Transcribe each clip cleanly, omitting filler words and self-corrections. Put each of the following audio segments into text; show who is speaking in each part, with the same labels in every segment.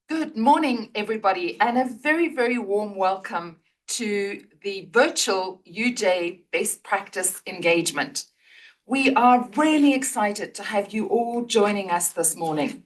Speaker 1: Good morning, everybody, and a very, very warm welcome to the virtual UJ Best Practice Engagement. We are really excited to have you all joining us this morning.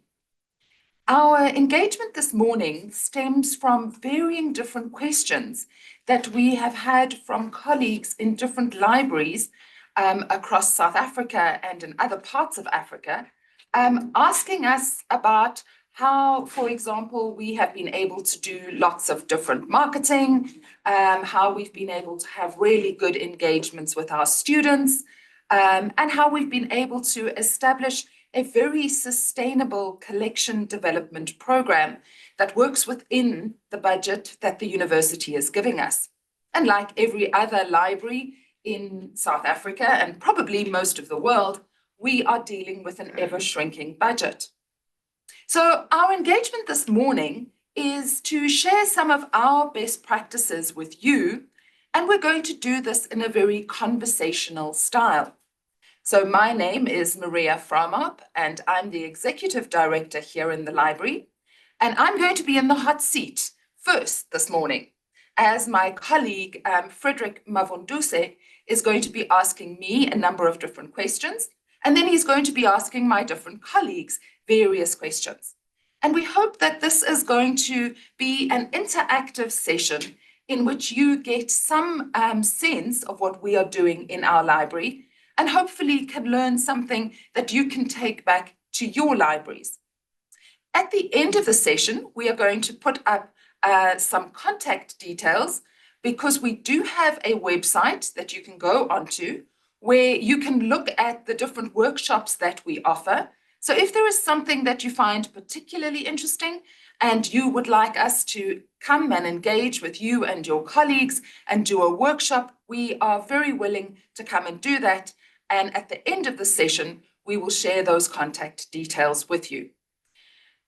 Speaker 1: Our engagement this morning stems from varying different questions that we have had from colleagues in different libraries across South Africa and in other parts of Africa, asking us about how, for example, we have been able to do lots of different marketing, how we've been able to have really good engagements with our students, and how we've been able to establish a very sustainable collection development program that works within the budget that the university is giving us. And like every other library in South Africa and probably most of the world, we are dealing with an ever-shrinking budget. So our engagement this morning is to share some of our best practices with you, and we're going to do this in a very conversational style. So my name is Maria Framop, and I'm the Executive Director here in the library, and I'm going to be in the hot seat first this morning, as my colleague Frederick Mavunduse is going to be asking me a number of different questions, and then he's going to be asking my different colleagues various questions. And we hope that this is going to be an interactive session in which you get some sense of what we are doing in our library, and hopefully can learn something that you can take back to your libraries. At the end of the session, we are going to put up some contact details, because we do have a website that you can go onto where you can look at the different workshops that we offer. So if there is something that you find particularly interesting and you would like us to come and engage with you and your colleagues and do a workshop, we are very willing to come and do that. And at the end of the session, we will share those contact details with you.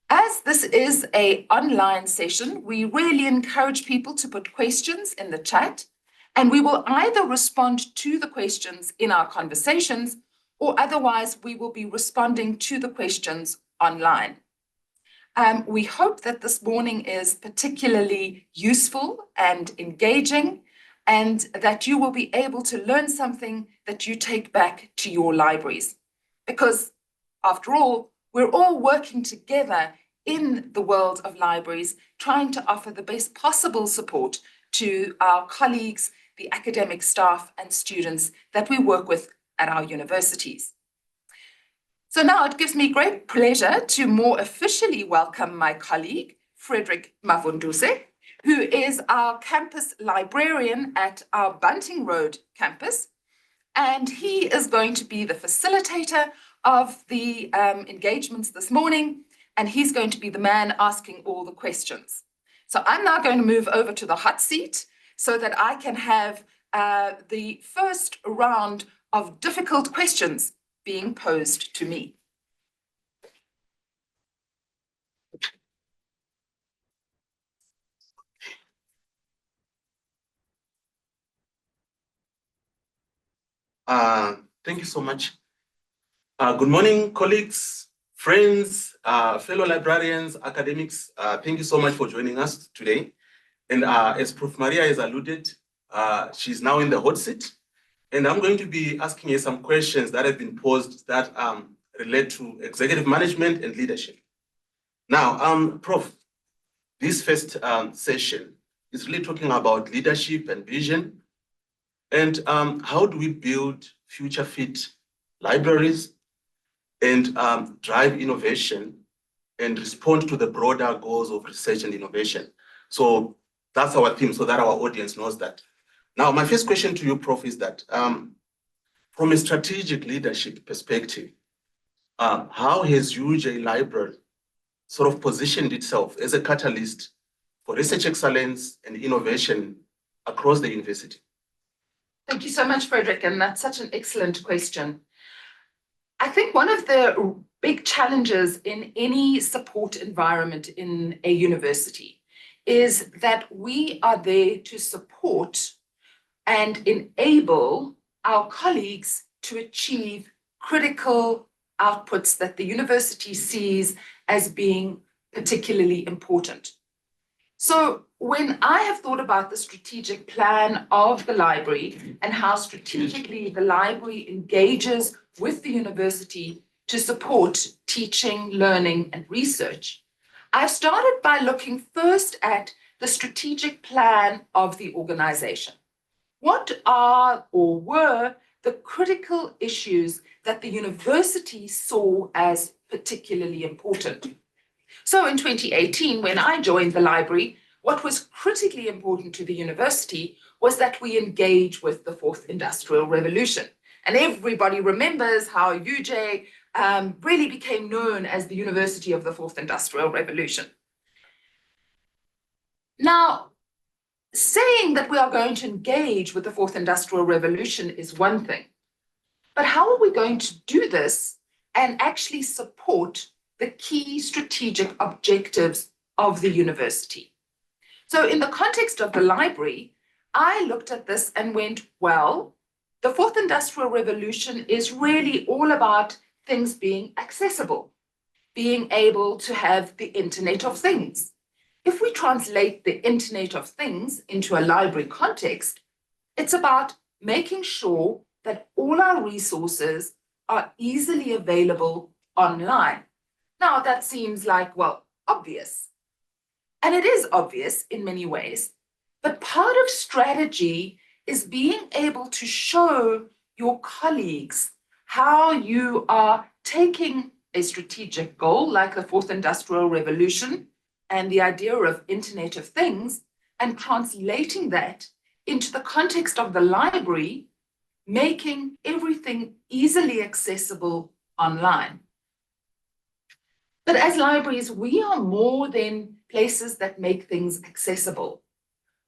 Speaker 1: As this is an online session, we really encourage people to put questions in the chat, and we will either respond to the questions in our conversations, or otherwise we will be responding to the questions online. We hope that this morning is particularly useful and engaging, and that you will be able to learn something that you take back to your libraries. Because after all, we're all working together in the world of libraries, trying to offer the best possible support to our colleagues, the academic staff and students that we work with at our universities. So now it gives me great pleasure to more officially welcome my colleague, Frederick Mavunduse, who is our campus librarian at our Bunting Road campus. And he is going to be the facilitator of the engagements this morning, and he's going to be the man asking all the questions. So I'm now going to move over to the hot seat so that I can have the first round of difficult questions being posed to me.
Speaker 2: Thank you so much. Good morning, colleagues, friends, fellow librarians, academics. Thank you so much for joining us today. And as Prof. Maria has alluded, she's now in the hot seat. And I'm going to be asking you some questions that have been posed that relate to executive management and leadership. Now, Prof, this first session is really talking about leadership and vision. And how do we build future fit libraries and drive innovation and respond to the broader goals of research and innovation? So that's our theme, so that our audience knows that. Now, my first question to you, Prof, is that from a strategic leadership perspective, how has UJ Library sort of positioned itself as a catalyst for research excellence and innovation across the university?
Speaker 1: Thank you so much, Frederick, and that's such an excellent question. I think one of the big challenges in any support environment in a university is that we are there to support and enable our colleagues to achieve critical outputs that the university sees as being particularly important. So when I have thought about the strategic plan of the library and how strategically the library engages with the university to support teaching, learning, and research, I've started by looking first at the strategic plan of the organization. What are or were the critical issues that the university saw as particularly important? So in 2018, when I joined the library, what was critically important to the university was that we engage with the fourth industrial revolution. And everybody remembers how UJ really became known as the University of the Fourth Industrial Revolution. Now, saying that we are going to engage with the fourth industrial revolution is one thing, but how are we going to do this and actually support the key strategic objectives of the university? So in the context of the library, I looked at this and went, well, the fourth industrial revolution is really all about things being accessible, being able to have the Internet of Things. If we translate the Internet of Things into a library context, it's about making sure that all our resources are easily available online. Now, that seems like, well, obvious. And it is obvious in many ways. But part of strategy is being able to show your colleagues how you are taking a strategic goal like the fourth industrial revolution and the idea of Internet of Things and translating that into the context of the library, making everything easily accessible online. But as libraries, we are more than places that make things accessible.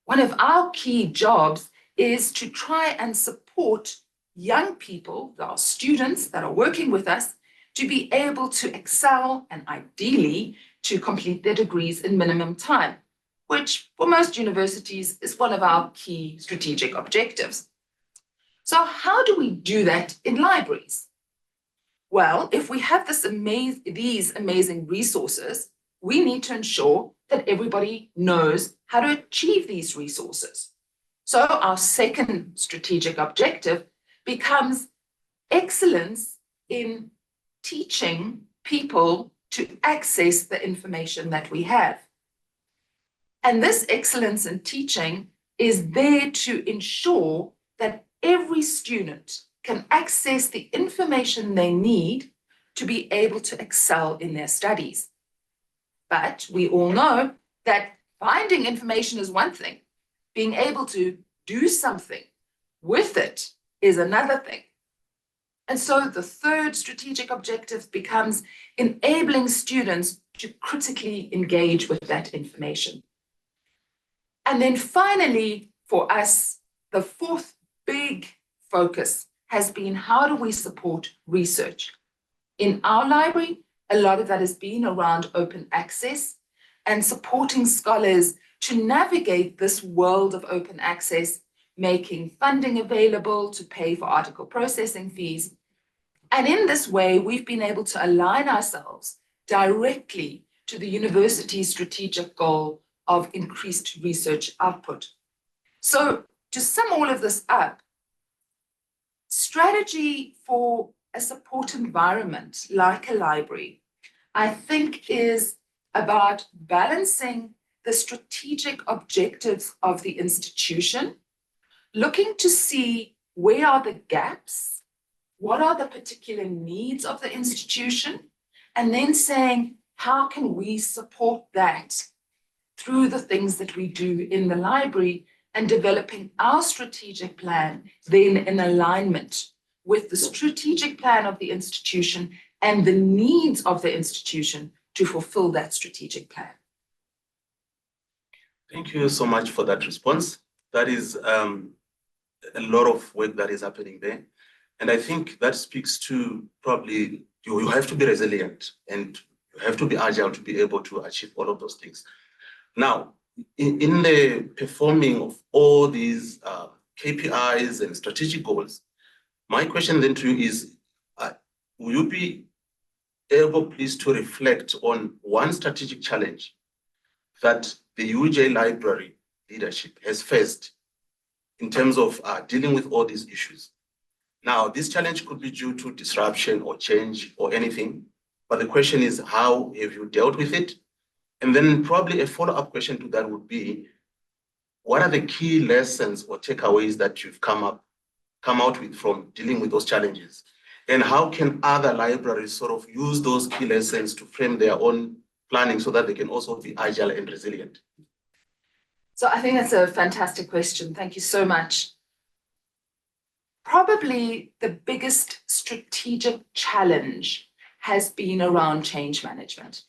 Speaker 1: One of our key jobs is to try and support young people, our students that are working with us, to be able to excel and ideally to complete their degrees in minimum time, which for most universities is one of our key strategic objectives. So how do we do that in libraries? Well, if we have these amazing resources, we need to ensure that everybody knows how to achieve these resources. So our second strategic objective becomes excellence in teaching people to access the information that we have. And this excellence in teaching is there to ensure that every student can access the information they need to be able to excel in their studies. But we all know that finding information is one thing. Being able to do something with it is another thing. And so the third strategic objective becomes enabling students to critically engage with that information. And then finally, for us, the fourth big focus has been how do we support research? In our library, a lot of that has been around open access and supporting scholars to navigate this world of open access, making funding available to pay for article processing fees. And in this way, we've been able to align ourselves directly to the university's strategic goal of increased research output. So to sum all of this up, strategy for a support environment like a library, I think is about balancing the strategic objectives of the institution, looking to see where are the gaps, what are the particular needs of the institution, and then saying, how can we support that through the things that we do in the library and developing our strategic plan then in alignment with the strategic plan of the institution and the needs of the institution to fulfill that strategic plan.
Speaker 2: Thank you so much for that response. That is a lot of work that is happening there. And I think that speaks to probably you have to be resilient and you have to be agile to be able to achieve all of those things. Now, in the performing of all these KPIs and strategic goals, my question then to you is, will you be able please to reflect on one strategic challenge that the UJ Library leadership has faced in terms of dealing with all these issues? Now, this challenge could be due to disruption or change or anything, but the question is, how have you dealt with it? And then probably a follow-up question to that would be, what are the key lessons or takeaways that you've come out with from dealing with those challenges? And how can other libraries sort of use those key lessons to frame their own planning so that they can also be agile and resilient?
Speaker 1: So I think that's a fantastic question. Thank you so much. Probably the biggest strategic challenge has been around change management.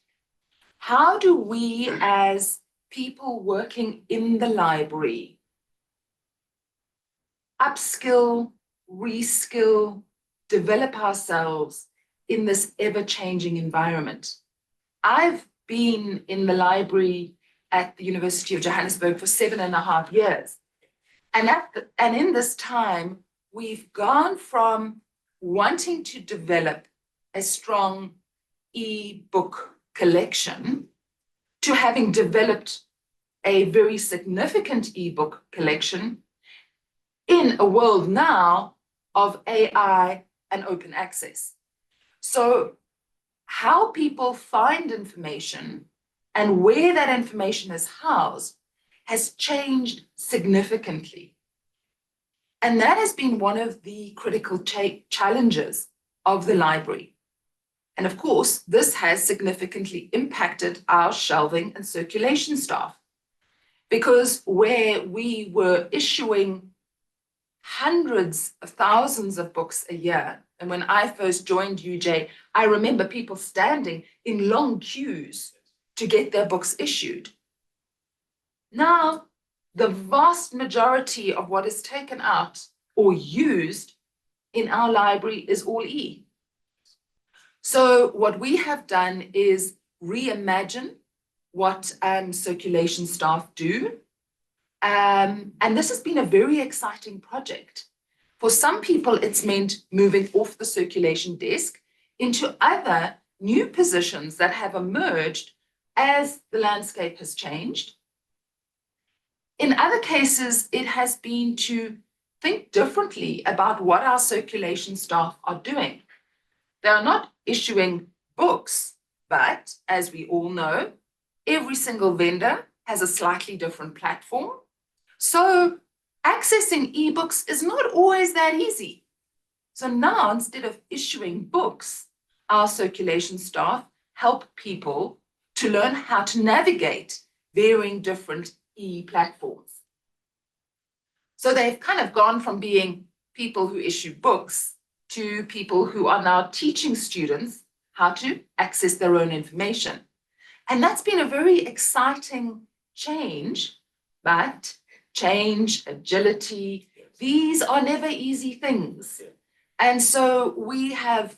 Speaker 1: How do we, as people working in the library, upskill, reskill, develop ourselves in this ever-changing environment? I've been in the library at the University of Johannesburg for 7.5 years. And in this time, we've gone from wanting to develop a strong e-book collection to having developed a very significant e-book collection in a world now of AI and open access. So how people find information and where that information is housed has changed significantly. And that has been one of the critical challenges of the library. And of course, this has significantly impacted our shelving and circulation staff, because where we were issuing hundreds of thousands of books a year, and when I first joined UJ, I remember people standing in long queues to get their books issued. Now, the vast majority of what is taken out or used in our library is all e. So what we have done is reimagine what circulation staff do. And this has been a very exciting project. For some people, it's meant moving off the circulation desk into other new positions that have emerged as the landscape has changed. In other cases, it has been to think differently about what our circulation staff are doing. They are not issuing books, but as we all know, every single vendor has a slightly different platform. So accessing ebooks is not always that easy. So now, instead of issuing books, our circulation staff help people to learn how to navigate varying different e-platforms. So they've kind of gone from being people who issue books to people who are now teaching students how to access their own information. And that's been a very exciting change, but change, agility, these are never easy things. And so we have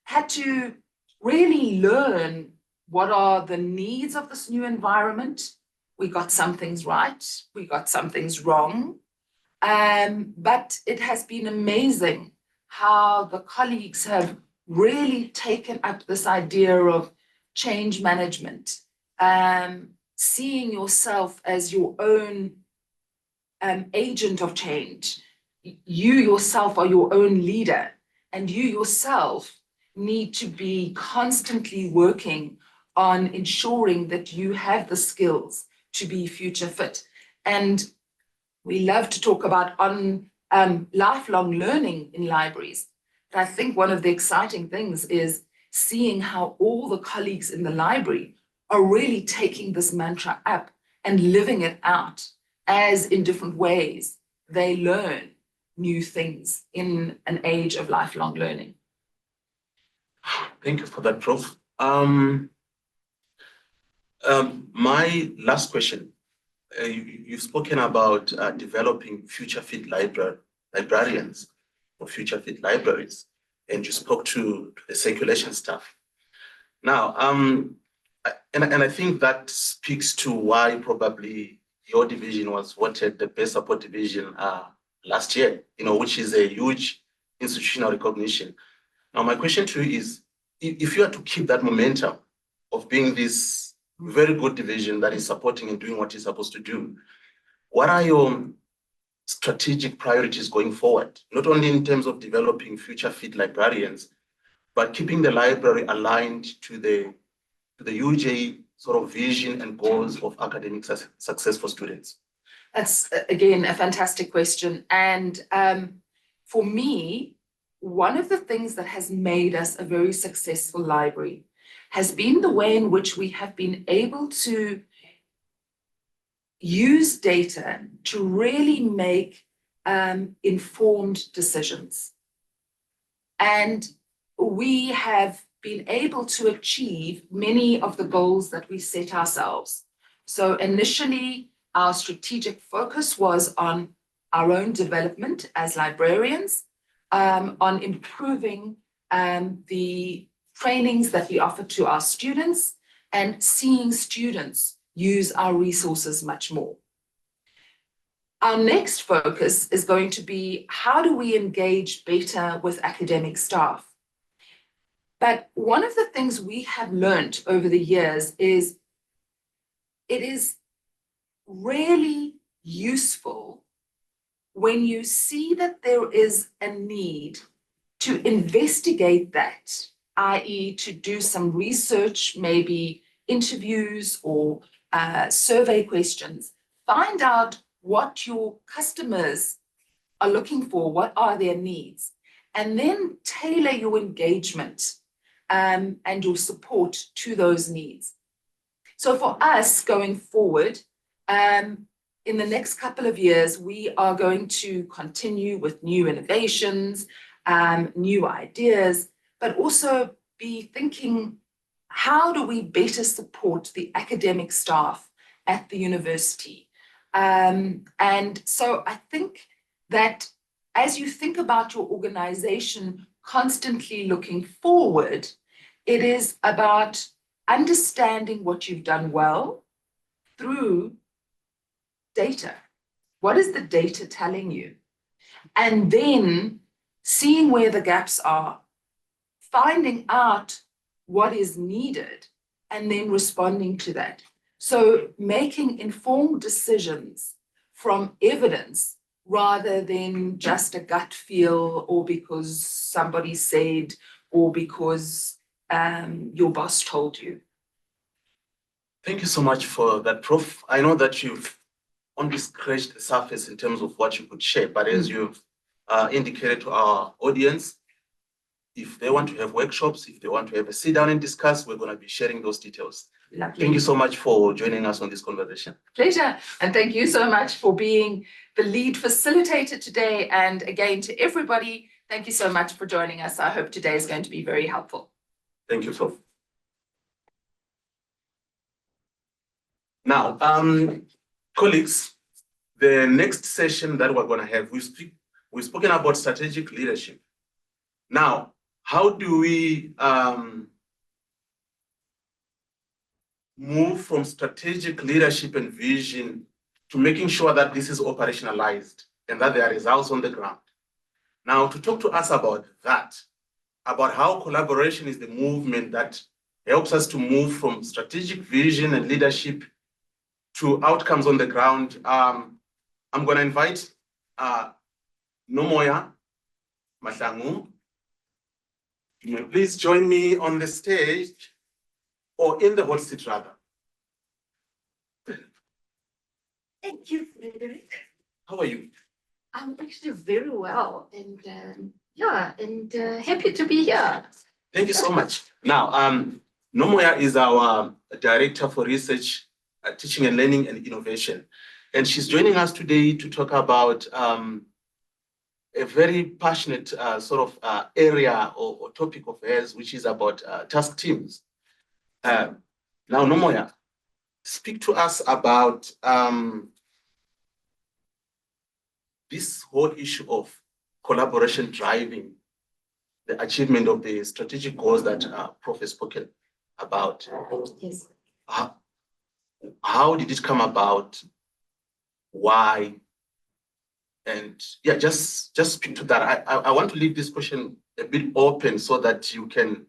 Speaker 1: had to really learn what are the needs of this new environment. We got some things right, we got some things wrong, but it has been amazing how the colleagues have really taken up this idea of change management, seeing yourself as your own agent of change. You yourself are your own leader, and you yourself need to be constantly working on ensuring that you have the skills to be future fit. And we love to talk about lifelong learning in libraries. But I think one of the exciting things is seeing how all the colleagues in the library are really taking this mantra up and living it out, as in different ways they learn new things in an age of lifelong learning.
Speaker 2: Thank you for that, Prof. My last question, you've spoken about developing future fit librarians or future fit libraries, and you spoke to the circulation staff. Now, and I think that speaks to why probably your division was voted the best support division last year, which is a huge institutional recognition. Now, my question to you is, if you are to keep that momentum of being this very good division that is supporting and doing what it's supposed to do, what are your strategic priorities going forward? Not only in terms of developing future fit librarians, but keeping the library aligned to the UJ sort of vision and goals of academic success for students?
Speaker 1: That's, again, a fantastic question. And for me, one of the things that has made us a very successful library has been the way in which we have been able to use data to really make informed decisions. And we have been able to achieve many of the goals that we set ourselves. So initially, our strategic focus was on our own development as librarians, on improving the trainings that we offer to our students and seeing students use our resources much more. Our next focus is going to be how do we engage better with academic staff? But one of the things we have learned over the years is it is really useful when you see that there is a need to investigate that, i.e. to do some research, maybe interviews or survey questions, find out what your customers are looking for, what are their needs, and then tailor your engagement and your support to those needs. So for us going forward, in the next couple of years, we are going to continue with new innovations, new ideas, but also be thinking, how do we better support the academic staff at the university? And so I think that as you think about your organization constantly looking forward, it is about understanding what you've done well through data. What is the data telling you? And then seeing where the gaps are, finding out what is needed, and then responding to that. So making informed decisions from evidence rather than just a gut feel or because somebody said or because your boss told you.
Speaker 2: Thank you so much for that, Prof. I know that you've only scratched the surface in terms of what you could share, but as you've indicated to our audience, if they want to have workshops, if they want to have a sit down and discuss, we're going to be sharing those details.
Speaker 1: Lovely.
Speaker 2: Thank you so much for joining us on this conversation.
Speaker 1: Pleasure. And thank you so much for being the lead facilitator today. And again, to everybody, thank you so much for joining us. I hope today is going to be very helpful.
Speaker 2: Thank you, Prof. Now, colleagues, the next session that we're going to have, we've spoken about strategic leadership. Now, how do we move from strategic leadership and vision to making sure that this is operationalized and that there are results on the ground? Now, to talk to us about that, about how collaboration is the movement that helps us to move from strategic vision and leadership to outcomes on the ground, I'm going to invite Nomoya Mahlangu. Please join me on the stage, or in the hot seat rather.
Speaker 3: Thank you, Frederick.
Speaker 2: How are you?
Speaker 3: I'm actually very well, and happy to be here.
Speaker 2: Thank you so much. Now, Nomoya is our Director for Research, Teaching and Learning and Innovation. And she's joining us today to talk about a very passionate area or topic of hers, which is about task teams. Now, Nomoya, speak to us about this whole issue of collaboration driving the achievement of the strategic goals that Prof has spoken about.
Speaker 3: Yes.
Speaker 2: How did it come about? Why? And yeah, just speak to that. I want to leave this question a bit open so that you can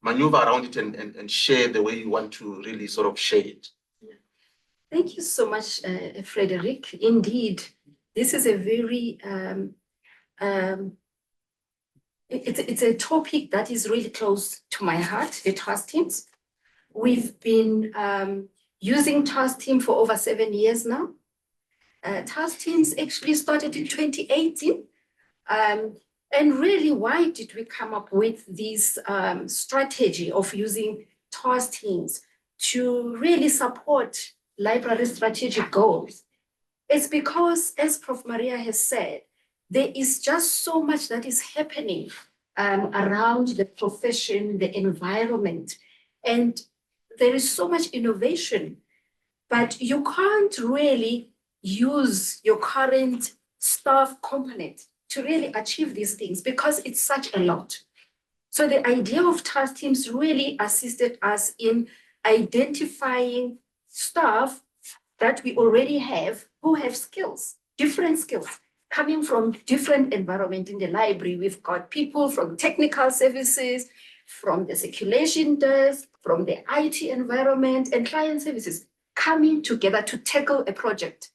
Speaker 2: maneuver around it and share the way you want to really sort of share it.
Speaker 3: Thank you so much, Frederick. Indeed, this is a very, it's a topic that is really close to my heart, the task teams. We've been using task team for over 7 years now. Task teams actually started in 2018. And really, why did we come up with this strategy of using task teams to really support library strategic goals? It's because, as Prof. Maria has said, there is just so much that is happening around the profession, the environment, and there is so much innovation, but you can't really use your current staff component to really achieve these things because it's such a lot. So the idea of task teams really assisted us in identifying staff that we already have who have skills, different skills, coming from different environments in the library. We've got people from technical services, from the circulation desk, from the IT environment and client services coming together to tackle a project.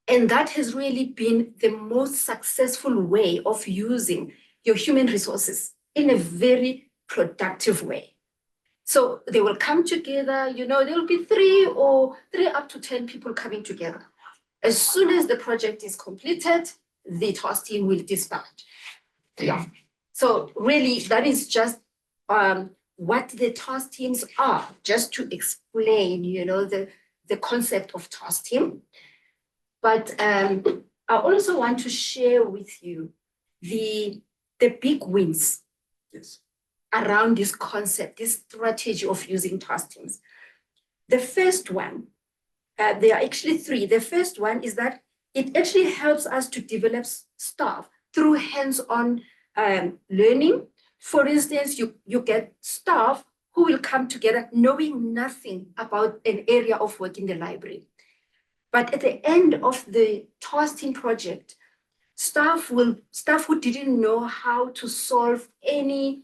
Speaker 3: And that has really been the most successful way of using your human resources in a very productive way. So they will come together, there will be 3 up to 10 people coming together. As soon as the project is completed, the task team will disband. Yeah. So really, that is just what the task teams are, just to explain, the concept of task team. But I also want to share with you the big wins around this concept, this strategy of using task teams. The first one, there are actually 3. The first one is that it actually helps us to develop staff through hands-on learning. For instance, you get staff who will come together knowing nothing about an area of work in the library. But at the end of the task team project, staff who didn't know how to solve any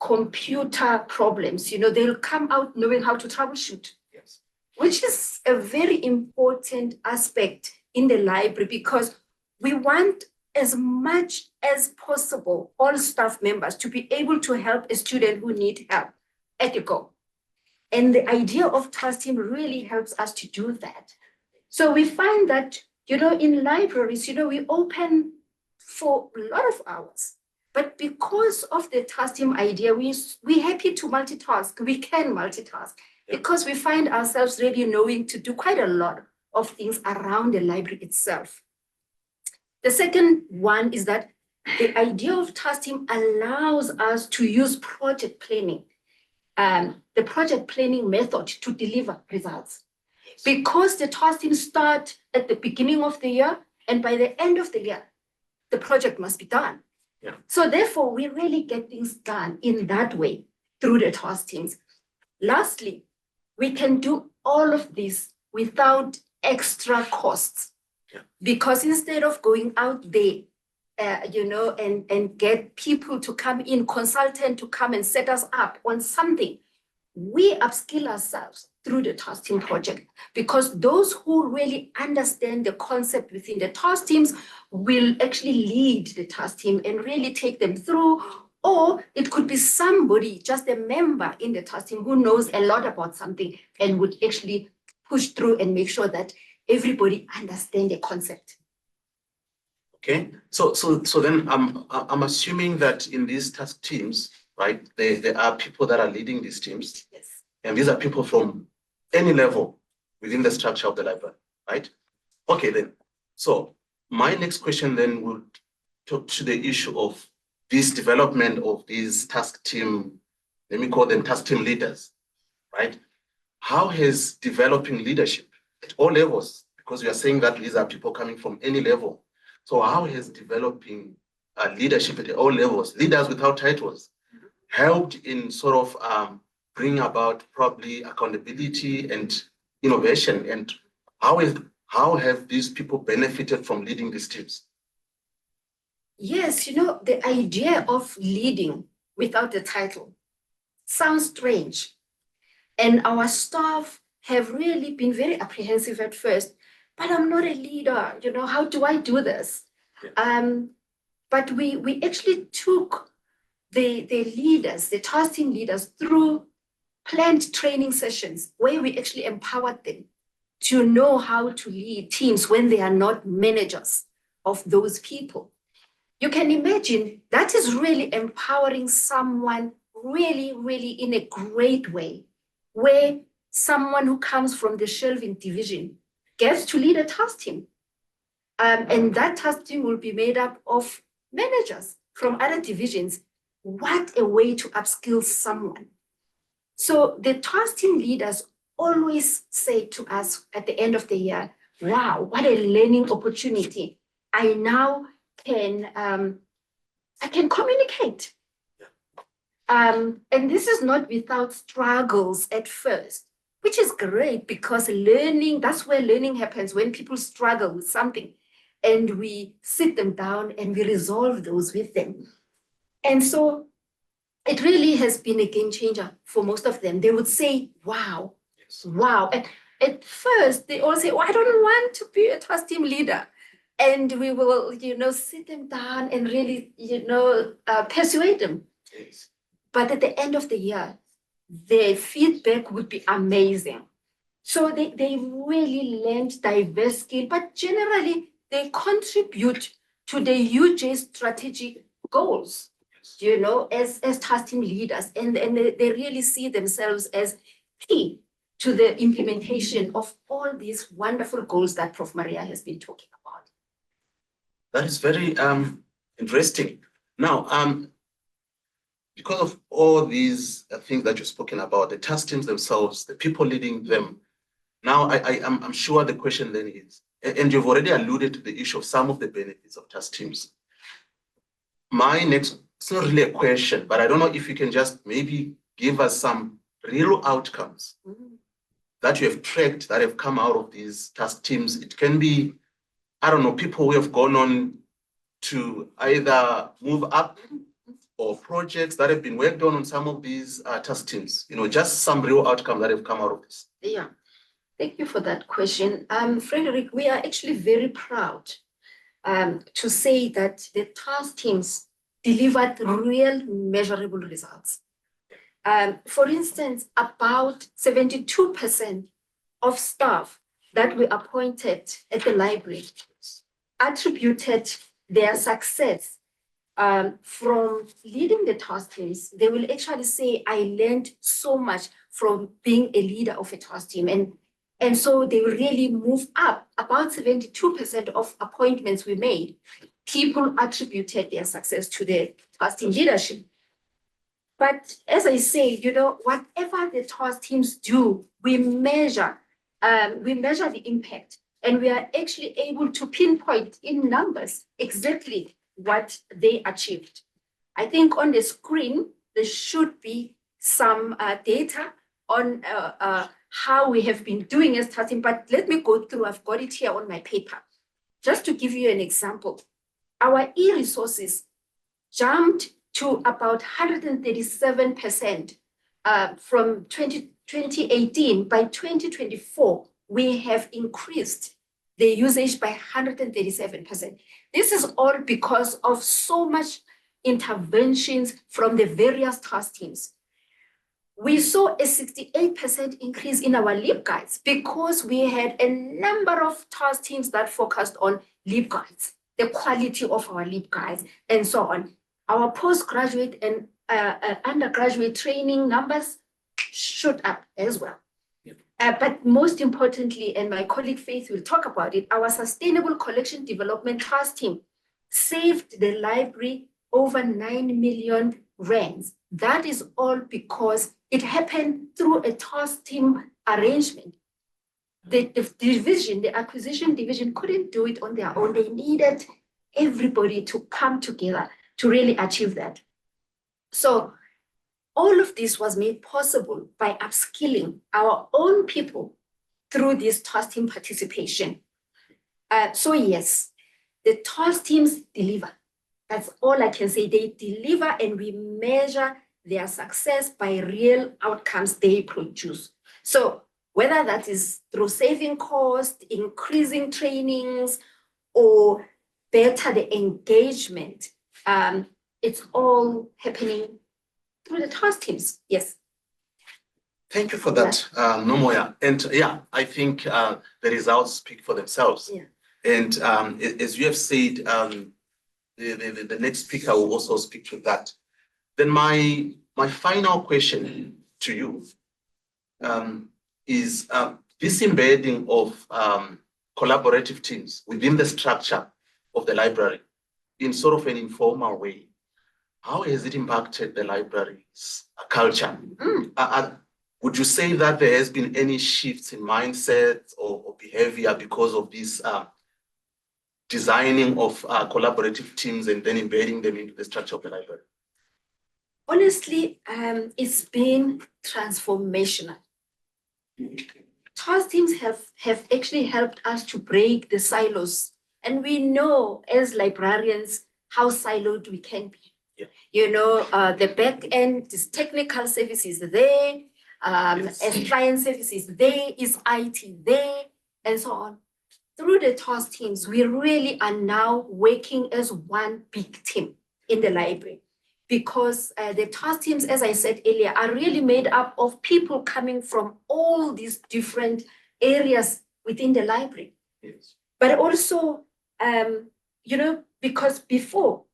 Speaker 3: computer problems, they'll come out knowing how to troubleshoot. Yes. Which is a very important aspect in the library because we want as much as possible all staff members to be able to help a student who needs help at a go. And the idea of task team really helps us to do that. So we find that, in libraries, we open for a lot of hours. But because of the task team idea, we're happy to multitask. We can multitask because we find ourselves really knowing to do quite a lot of things around the library itself. The second one is that the idea of task team allows us to use project planning, the project planning method to deliver results. Because the task teams start at the beginning of the year, and by the end of the year, the project must be done. Yeah. So therefore, we really get things done in that way through the task teams. Lastly, we can do all of this without extra costs. Yeah. Because instead of going out there, and get people to come in, consultant to come and set us up on something, we upskill ourselves through the task team project, because those who really understand the concept within the task teams will actually lead the task team and really take them through. Or it could be somebody, just a member in the task team who knows a lot about something and would actually push through and make sure that everybody understands the concept.
Speaker 2: Okay, so then I'm assuming that in these task teams, right, there are people that are leading these teams.
Speaker 3: Yes.
Speaker 2: And these are people from any level within the structure of the library, right? Okay, then. So my next question then will talk to the issue of this development of these task team, let me call them task team leaders, right? How has developing leadership at all levels, because we are saying that these are people coming from any level. So how has developing leadership at all levels, leaders without titles, helped in sort of bring about probably accountability and innovation? And how have these people benefited from leading these teams?
Speaker 3: Yes, the idea of leading without the title. Sounds strange. And our staff have really been very apprehensive at first, but I'm not a leader, how do I do this?
Speaker 2: Yeah.
Speaker 3: But we actually took the leaders, the task team leaders, through planned training sessions where we actually empowered them to know how to lead teams when they are not managers of those people. You can imagine that is really empowering someone really, really in a great way, where someone who comes from the shelving division gets to lead a task team. And that task team will be made up of managers from other divisions. What a way to upskill someone. So the task team leaders always say to us at the end of the year, wow, what a learning opportunity. I now can communicate. And this is not without struggles at first, which is great because learning, that's where learning happens, when people struggle with something and we sit them down and we resolve those with them. And so it really has been a game changer for most of them. They would say, wow, wow. And at first, they all say, I don't want to be a task team leader. And we will, sit them down and really, persuade them.
Speaker 2: Yes.
Speaker 3: But at the end of the year, their feedback would be amazing. So they really learned diverse skills, but generally, they contribute to the UJ strategic goals. As task team leaders, and they really see themselves as key to the implementation of all these wonderful goals that Prof. Maria has been talking about.
Speaker 2: That is very interesting. Now, because of all these things that you've spoken about, the task teams themselves, the people leading them, now I'm sure the question then is, and you've already alluded to the issue of some of the benefits of task teams. It's not really a question, but I don't know if you can just maybe give us some real outcomes that you have tracked that have come out of these task teams. It can be, I don't know, people who have gone on to either move up or projects that have been worked on some of these task teams, just some real outcomes that have come out of this.
Speaker 3: Yeah, thank you for that question. Frederick, we are actually very proud to say that the task teams delivered real measurable results. For instance, about 72% of staff that were appointed at the library attributed their success from leading the task teams. They will actually say, I learned so much from being a leader of a task team. And so they will really move up. About 72% of appointments we made, people attributed their success to the task team leadership. But as I say, whatever the task teams do, we measure the impact, and we are actually able to pinpoint in numbers exactly what they achieved. I think on the screen, there should be some data on how we have been doing as task team, but let me go through, I've got it here on my paper. Just to give you an example, our e-resources jumped to about 137% from 2018. By 2024, we have increased the usage by 137%. This is all because of so much interventions from the various task teams. We saw a 68% increase in our LibGuides because we had a number of task teams that focused on LibGuides, the quality of our LibGuides, and so on. Our postgraduate and undergraduate training numbers shot up as well. But most importantly, and my colleague Faith will talk about it, our Sustainable Collection Development Task Team saved the library over 9 million rands. That is all because it happened through a task team arrangement. The division, the acquisition division, couldn't do it on their own. They needed everybody to come together to really achieve that. So all of this was made possible by upskilling our own people through this task team participation. So yes, the task teams deliver. That's all I can say. They deliver, and we measure their success by real outcomes they produce. So whether that is through saving cost, increasing trainings, or better the engagement, it's all happening through the task teams. Yes.
Speaker 2: Thank you for that, Nomoya. And yeah, I think the results speak for themselves.
Speaker 3: Yeah.
Speaker 2: And as you have said, the next speaker will also speak to that. Then my final question to you is this embedding of collaborative teams within the structure of the library in sort of an informal way. How has it impacted the library's culture? Would you say that there has been any shifts in mindset or behavior because of this designing of collaborative teams and then embedding them into the structure of the library?
Speaker 3: Honestly, it's been transformational. Task teams have actually helped us to break the silos. And we know as librarians how siloed we can be.
Speaker 2: Yeah.
Speaker 3: You know, the back end is technical services there,
Speaker 2: Yes.
Speaker 3: as client services there, is IT there, and so on. Through the task teams, we really are now working as one big team in the library, because the task teams, as I said earlier, are really made up of people coming from all these different areas within the library.
Speaker 2: Yes.
Speaker 3: But also, you know, because before,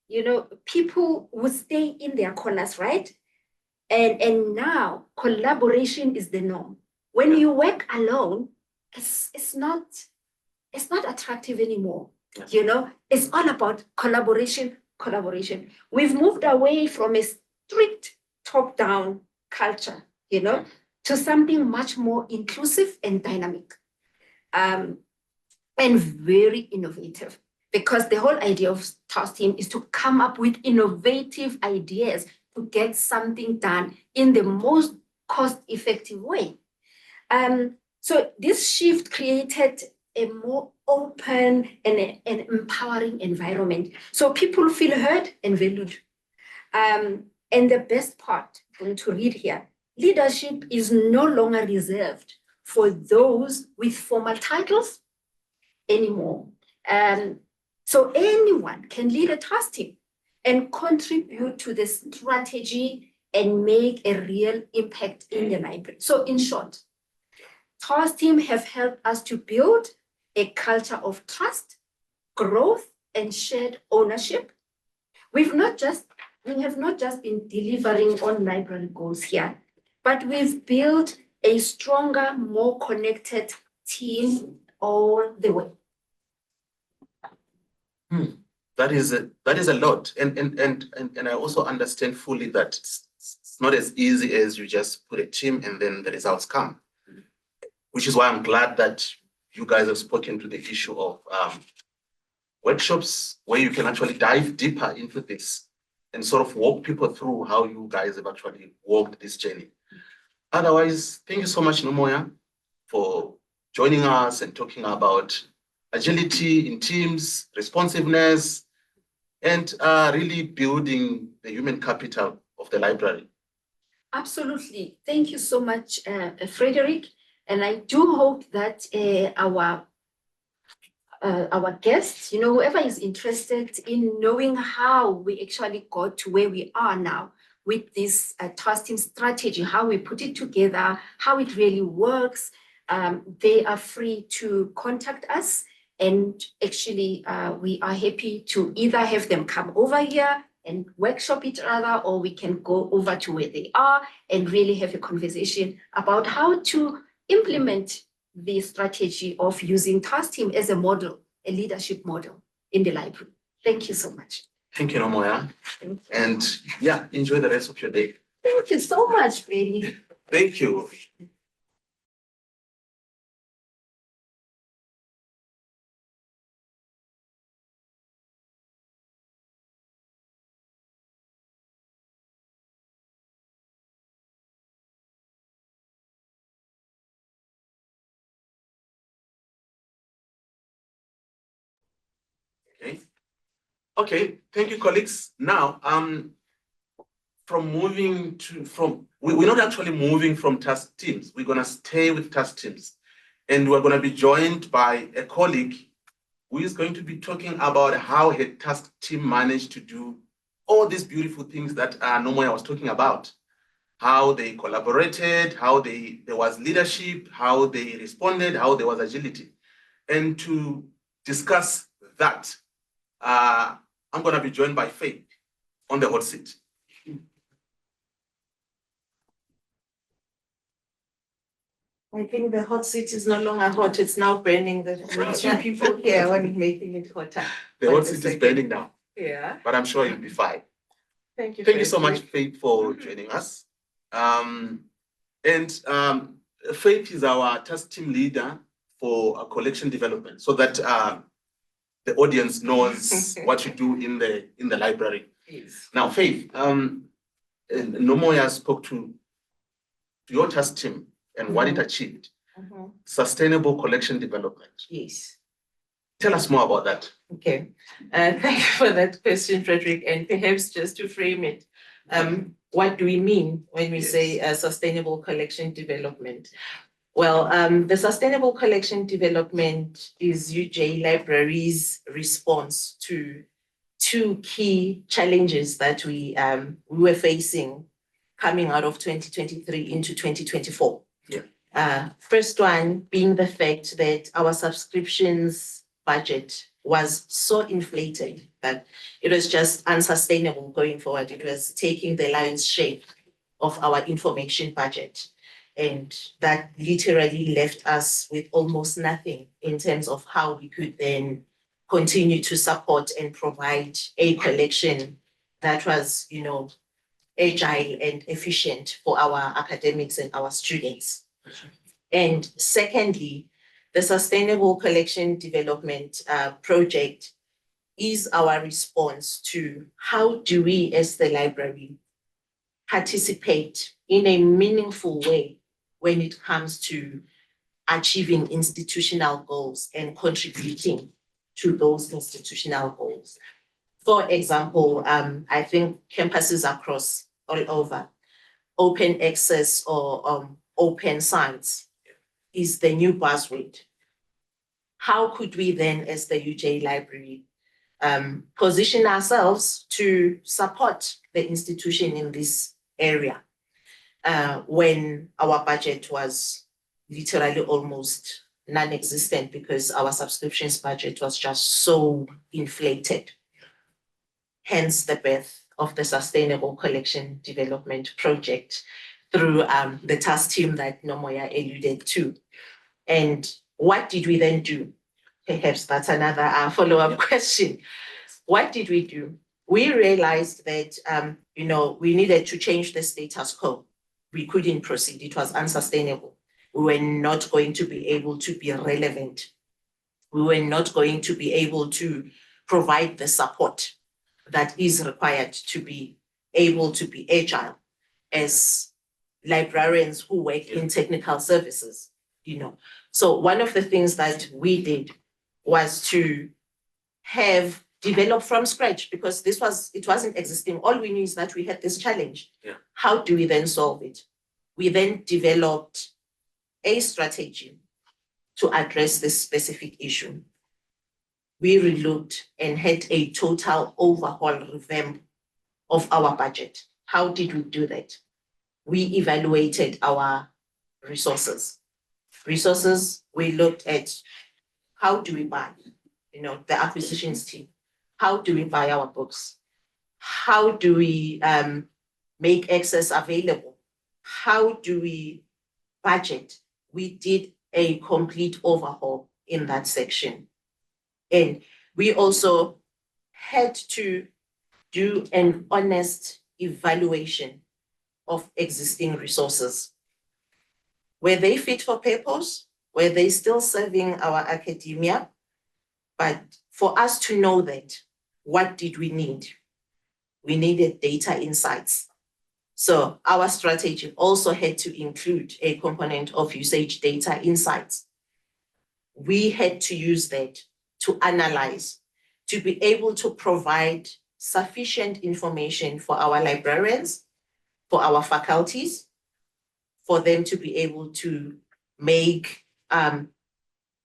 Speaker 3: you know, people would stay in their corners, right? And now collaboration is the norm. When you work alone, it's not attractive anymore.
Speaker 2: Yeah.
Speaker 3: You know, it's all about collaboration. We've moved away from a strict top-down culture, you know, to something much more inclusive and dynamic, and very innovative. Because the whole idea of task team is to come up with innovative ideas to get something done in the most cost-effective way. So this shift created a more open and empowering environment. So people feel heard and valued. And the best part, I'm going to read here, leadership is no longer reserved for those with formal titles anymore. So anyone can lead a task team and contribute to the strategy and make a real impact in the library. So in short, task team have helped us to build a culture of trust, growth, and shared ownership. We have not just been delivering on library goals here, but we've built a stronger, more connected team all the way.
Speaker 2: That is a lot, and I also understand fully that it's not as easy as you just put a team and then the results come. Which is why I'm glad that you guys have spoken to the issue of workshops where you can actually dive deeper into this and sort of walk people through how you guys have actually walked this journey. Otherwise, thank you so much, Nomoya, for joining us and talking about agility in teams, responsiveness, and really building the human capital of the library.
Speaker 3: Absolutely. Thank you so much, Frederick. And I do hope that our guests, you know, whoever is interested in knowing how we actually got to where we are now with this task team strategy, how we put it together, how it really works, they are free to contact us. And actually, we are happy to either have them come over here and workshop each other, or we can go over to where they are and really have a conversation about how to implement the strategy of using task team as a model, a leadership model in the library. Thank you so much.
Speaker 2: Thank you, Nomoya. And yeah, enjoy the rest of your day.
Speaker 3: Thank you so much, Brady.
Speaker 2: Thank you. Okay. Okay, thank you, colleagues. Now, we're not actually moving from task teams. We're gonna stay with task teams. And we're gonna be joined by a colleague who is going to be talking about how her task team managed to do all these beautiful things that Nomoya was talking about. How they collaborated, how there was leadership, how they responded, how there was agility. And to discuss that, I'm gonna be joined by Faith on the hot seat.
Speaker 4: I think the hot seat is no longer hot, it's now burning. The two people here are making it hotter.
Speaker 2: The hot seat is burning now,
Speaker 4: Yeah.
Speaker 2: but I'm sure you'll be fine.
Speaker 4: Thank you.
Speaker 2: Thank you so much, Faith, for joining us. Faith is our task team leader for collection development, so that the audience knows what you do in the library.
Speaker 4: Yes.
Speaker 2: Now, Faith, Nomoya spoke to your task team and what it achieved. Sustainable collection development.
Speaker 4: Yes.
Speaker 2: Tell us more about that.
Speaker 4: Okay. Thank you for that question, Frederick. And perhaps just to frame it, what do we mean when we say sustainable collection development? Well, the sustainable collection development is UJ Library's response to two key challenges that we were facing coming out of 2023 into 2024. First one being the fact that our subscriptions budget was so inflated that it was just unsustainable going forward. It was taking the lion's share of our information budget. And that literally left us with almost nothing in terms of how we could then continue to support and provide a collection that was, agile and efficient for our academics and our students. And secondly, the Sustainable Collection Development Project is our response to how do we as the library participate in a meaningful way when it comes to achieving institutional goals and contributing to those institutional goals. For example, I think campuses across all over, open access or open science is the new buzzword. How could we then, as the UJ Library, position ourselves to support the institution in this area when our budget was literally almost non-existent because our subscriptions budget was just so inflated? Hence the birth of the Sustainable Collection Development Project through the task team that Nomoya alluded to. And what did we then do? Perhaps that's another follow-up question. What did we do? We realized that we needed to change the status quo. We couldn't proceed. It was unsustainable. We were not going to be able to be relevant. We were not going to be able to provide the support that is required to be able to be agile as librarians who work in technical services, So one of the things that we did was to have developed from scratch, because it wasn't existing. All we knew is that we had this challenge. How do we then solve it? We then developed a strategy to address this specific issue. We relooked and had a total overhaul revamp of our budget. How did we do that? We evaluated our resources. We looked at how do we buy, the acquisitions team. How do we buy our books? How do we make access available? How do we budget? We did a complete overhaul in that section. And we also had to do an honest evaluation of existing resources. Were they fit for purpose? Were they still serving our academia? But for us to know that, what did we need? We needed data insights. So our strategy also had to include a component of usage data insights. We had to use that to analyze, to be able to provide sufficient information for our librarians, for our faculties, for them to be able to make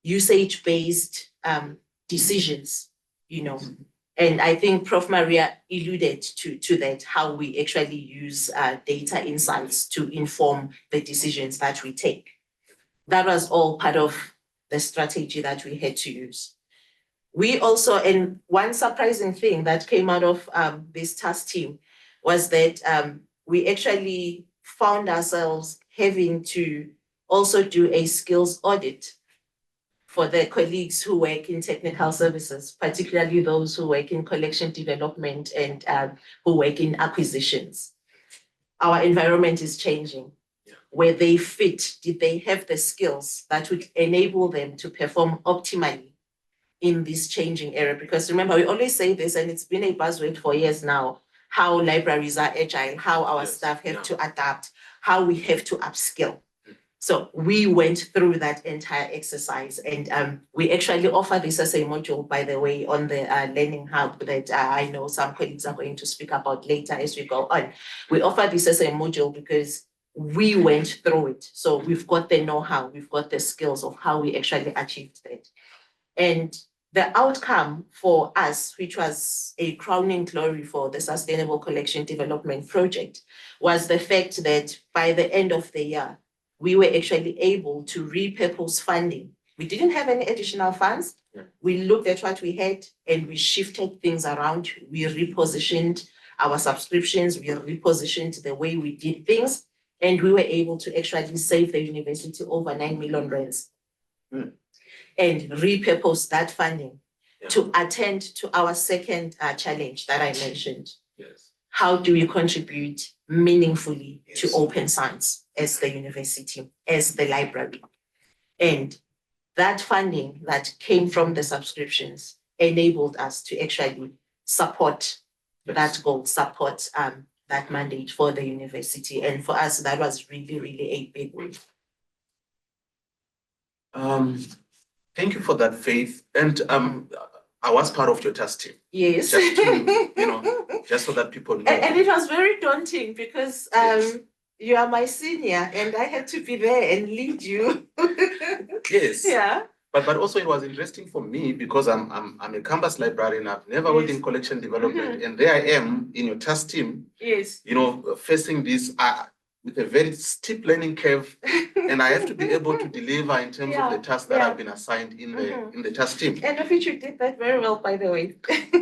Speaker 4: usage-based decisions, you know. And I think Prof. Maria alluded to that, how we actually use data insights to inform the decisions that we take. That was all part of the strategy that we had to use. We also, and one surprising thing that came out of this task team was that we actually found ourselves having to also do a skills audit for the colleagues who work in technical services, particularly those who work in collection development and who work in acquisitions. Our environment is changing. Where they fit, did they have the skills that would enable them to perform optimally in this changing era? Because remember, we always say this, and it's been a buzzword for years now, how libraries are agile, how our staff have to adapt, how we have to upskill. So we went through that entire exercise, and we actually offer this as a module, by the way, on the Learning Hub that I know some colleagues are going to speak about later as we go on. We offer this as a module because we went through it. So we've got the know-how, we've got the skills of how we actually achieved that. And the outcome for us, which was a crowning glory for the Sustainable Collection Development Project, was the fact that by the end of the year, we were actually able to repurpose funding. We didn't have any additional funds. We looked at what we had and we shifted things around. We repositioned our subscriptions, we repositioned the way we did things, and we were able to actually save the university over 9 million rands. And repurpose that funding to attend to our second challenge that I mentioned. How do we contribute meaningfully to open science as the university, as the library? And that funding that came from the subscriptions enabled us to actually support that goal, support that mandate for the university. And for us, that was really, really a big win.
Speaker 2: Thank you for that, Faith. And I was part of your task team.
Speaker 4: Yes.
Speaker 2: Just to, just so that people know.
Speaker 4: And it was very daunting because you are my senior and I had to be there and lead you.
Speaker 2: Yes.
Speaker 4: Yeah.
Speaker 2: But also it was interesting for me because I'm a campus librarian. I've never worked in collection development, and there I am in your task team.
Speaker 4: Yes.
Speaker 2: Facing this with a very steep learning curve, and I have to be able to deliver in terms of the tasks that have been assigned in the task team.
Speaker 4: And of which you did that very well, by the way.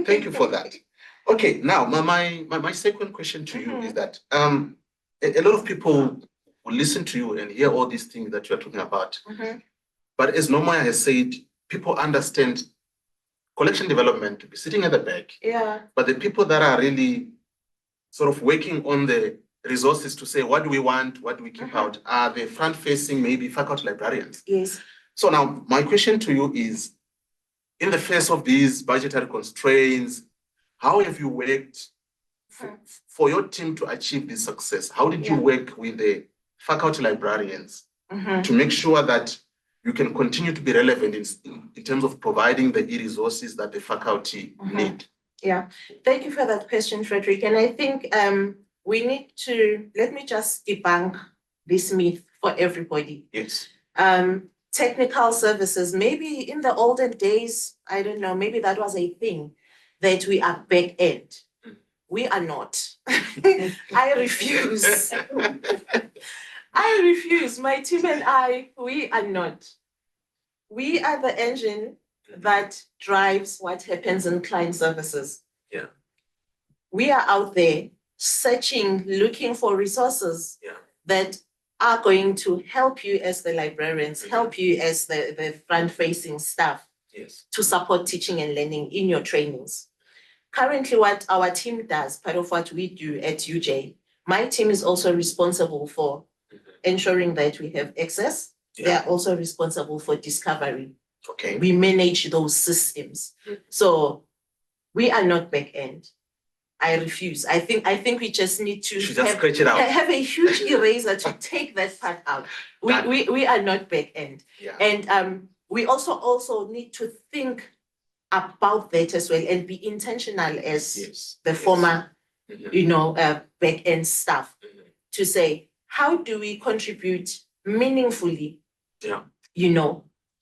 Speaker 2: Thank you for that. Okay, now my second question to you is that a lot of people will listen to you and hear all these things that you're talking about. But as Nomaya has said, people understand collection development to be sitting at the back.
Speaker 4: Yeah.
Speaker 2: But the people that are really sort of working on the resources to say, what do we want, what do we keep out, are the front-facing, maybe faculty librarians.
Speaker 4: Yes.
Speaker 2: So now my question to you is, in the face of these budgetary constraints, how have you worked for your team to achieve this success? How did you work with the faculty librarians to make sure that you can continue to be relevant in terms of providing the e-resources that the faculty need?
Speaker 4: Yeah, thank you for that question, Frederick. And I think we need to, let me just debunk this myth for everybody.
Speaker 2: Yes.
Speaker 4: Technical services, maybe in the olden days, I don't know, maybe that was a thing, that we are back end. We are not. I refuse. I refuse. My team and I, we are not. We are the engine that drives what happens in client services.
Speaker 2: Yeah.
Speaker 4: We are out there searching, looking for resources that are going to help you as the librarians, help you as the front-facing staff to support teaching and learning in your trainings. Currently, what our team does, part of what we do at UJ, my team is also responsible for ensuring that we have access. They are also responsible for discovery.
Speaker 2: Okay.
Speaker 4: We manage those systems. So we are not back end. I refuse. I think we just need to
Speaker 2: scratch it out.
Speaker 4: Have a huge eraser to take that part out. We are not back end.
Speaker 2: Yeah.
Speaker 4: And we also need to think about that as well and be intentional as
Speaker 2: Yes.
Speaker 4: the
Speaker 2: Yes.
Speaker 4: former,
Speaker 2: Mhm.
Speaker 4: back end staff
Speaker 2: Mhm.
Speaker 4: to say, how do we contribute meaningfully,
Speaker 2: Yeah.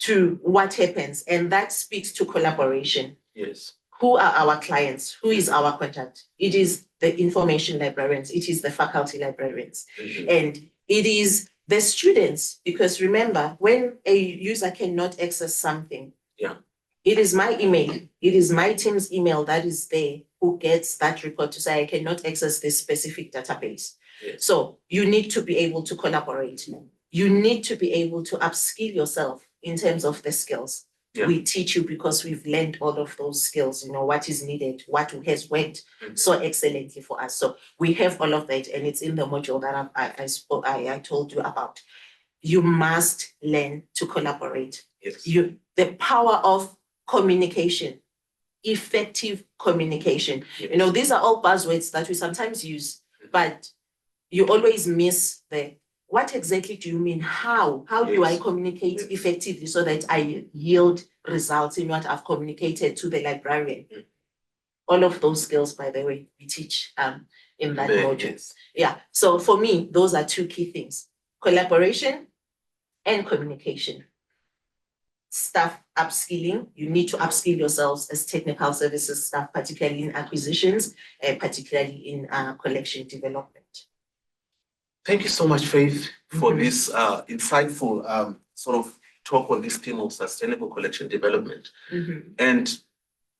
Speaker 4: to what happens? And that speaks to collaboration.
Speaker 2: Yes.
Speaker 4: Who are our clients? Who is our contact? It is the information librarians. It is the faculty librarians.
Speaker 2: Mhm.
Speaker 4: And it is the students, because remember, when a user cannot access something,
Speaker 2: Yeah.
Speaker 4: it is my email, it is my team's email that is there who gets that report to say, I cannot access this specific database.
Speaker 2: Yes.
Speaker 4: So you need to be able to collaborate. You need to be able to upskill yourself in terms of the skills.
Speaker 2: Yeah.
Speaker 4: We teach you because we've learned all of those skills, what is needed, what has worked so excellently for us. So we have all of that, and it's in the module that I told you about. You must learn to collaborate.
Speaker 2: Yes.
Speaker 4: The power of communication, effective communication.
Speaker 2: Yes.
Speaker 4: These are all buzzwords that we sometimes use, but you always miss what exactly do you mean? How do I
Speaker 2: Yes.
Speaker 4: communicate
Speaker 2: Yes.
Speaker 4: effectively so that I yield results in what I've communicated to the librarian? All of those skills, by the way, we teach in that module.
Speaker 2: Yes.
Speaker 4: Yeah. So for me, those are two key things: collaboration and communication. Staff upskilling, you need to upskill yourselves as technical services staff, particularly in acquisitions and particularly in collection development.
Speaker 2: Thank you so much, Faith, for this insightful sort of talk on this theme of sustainable collection development. And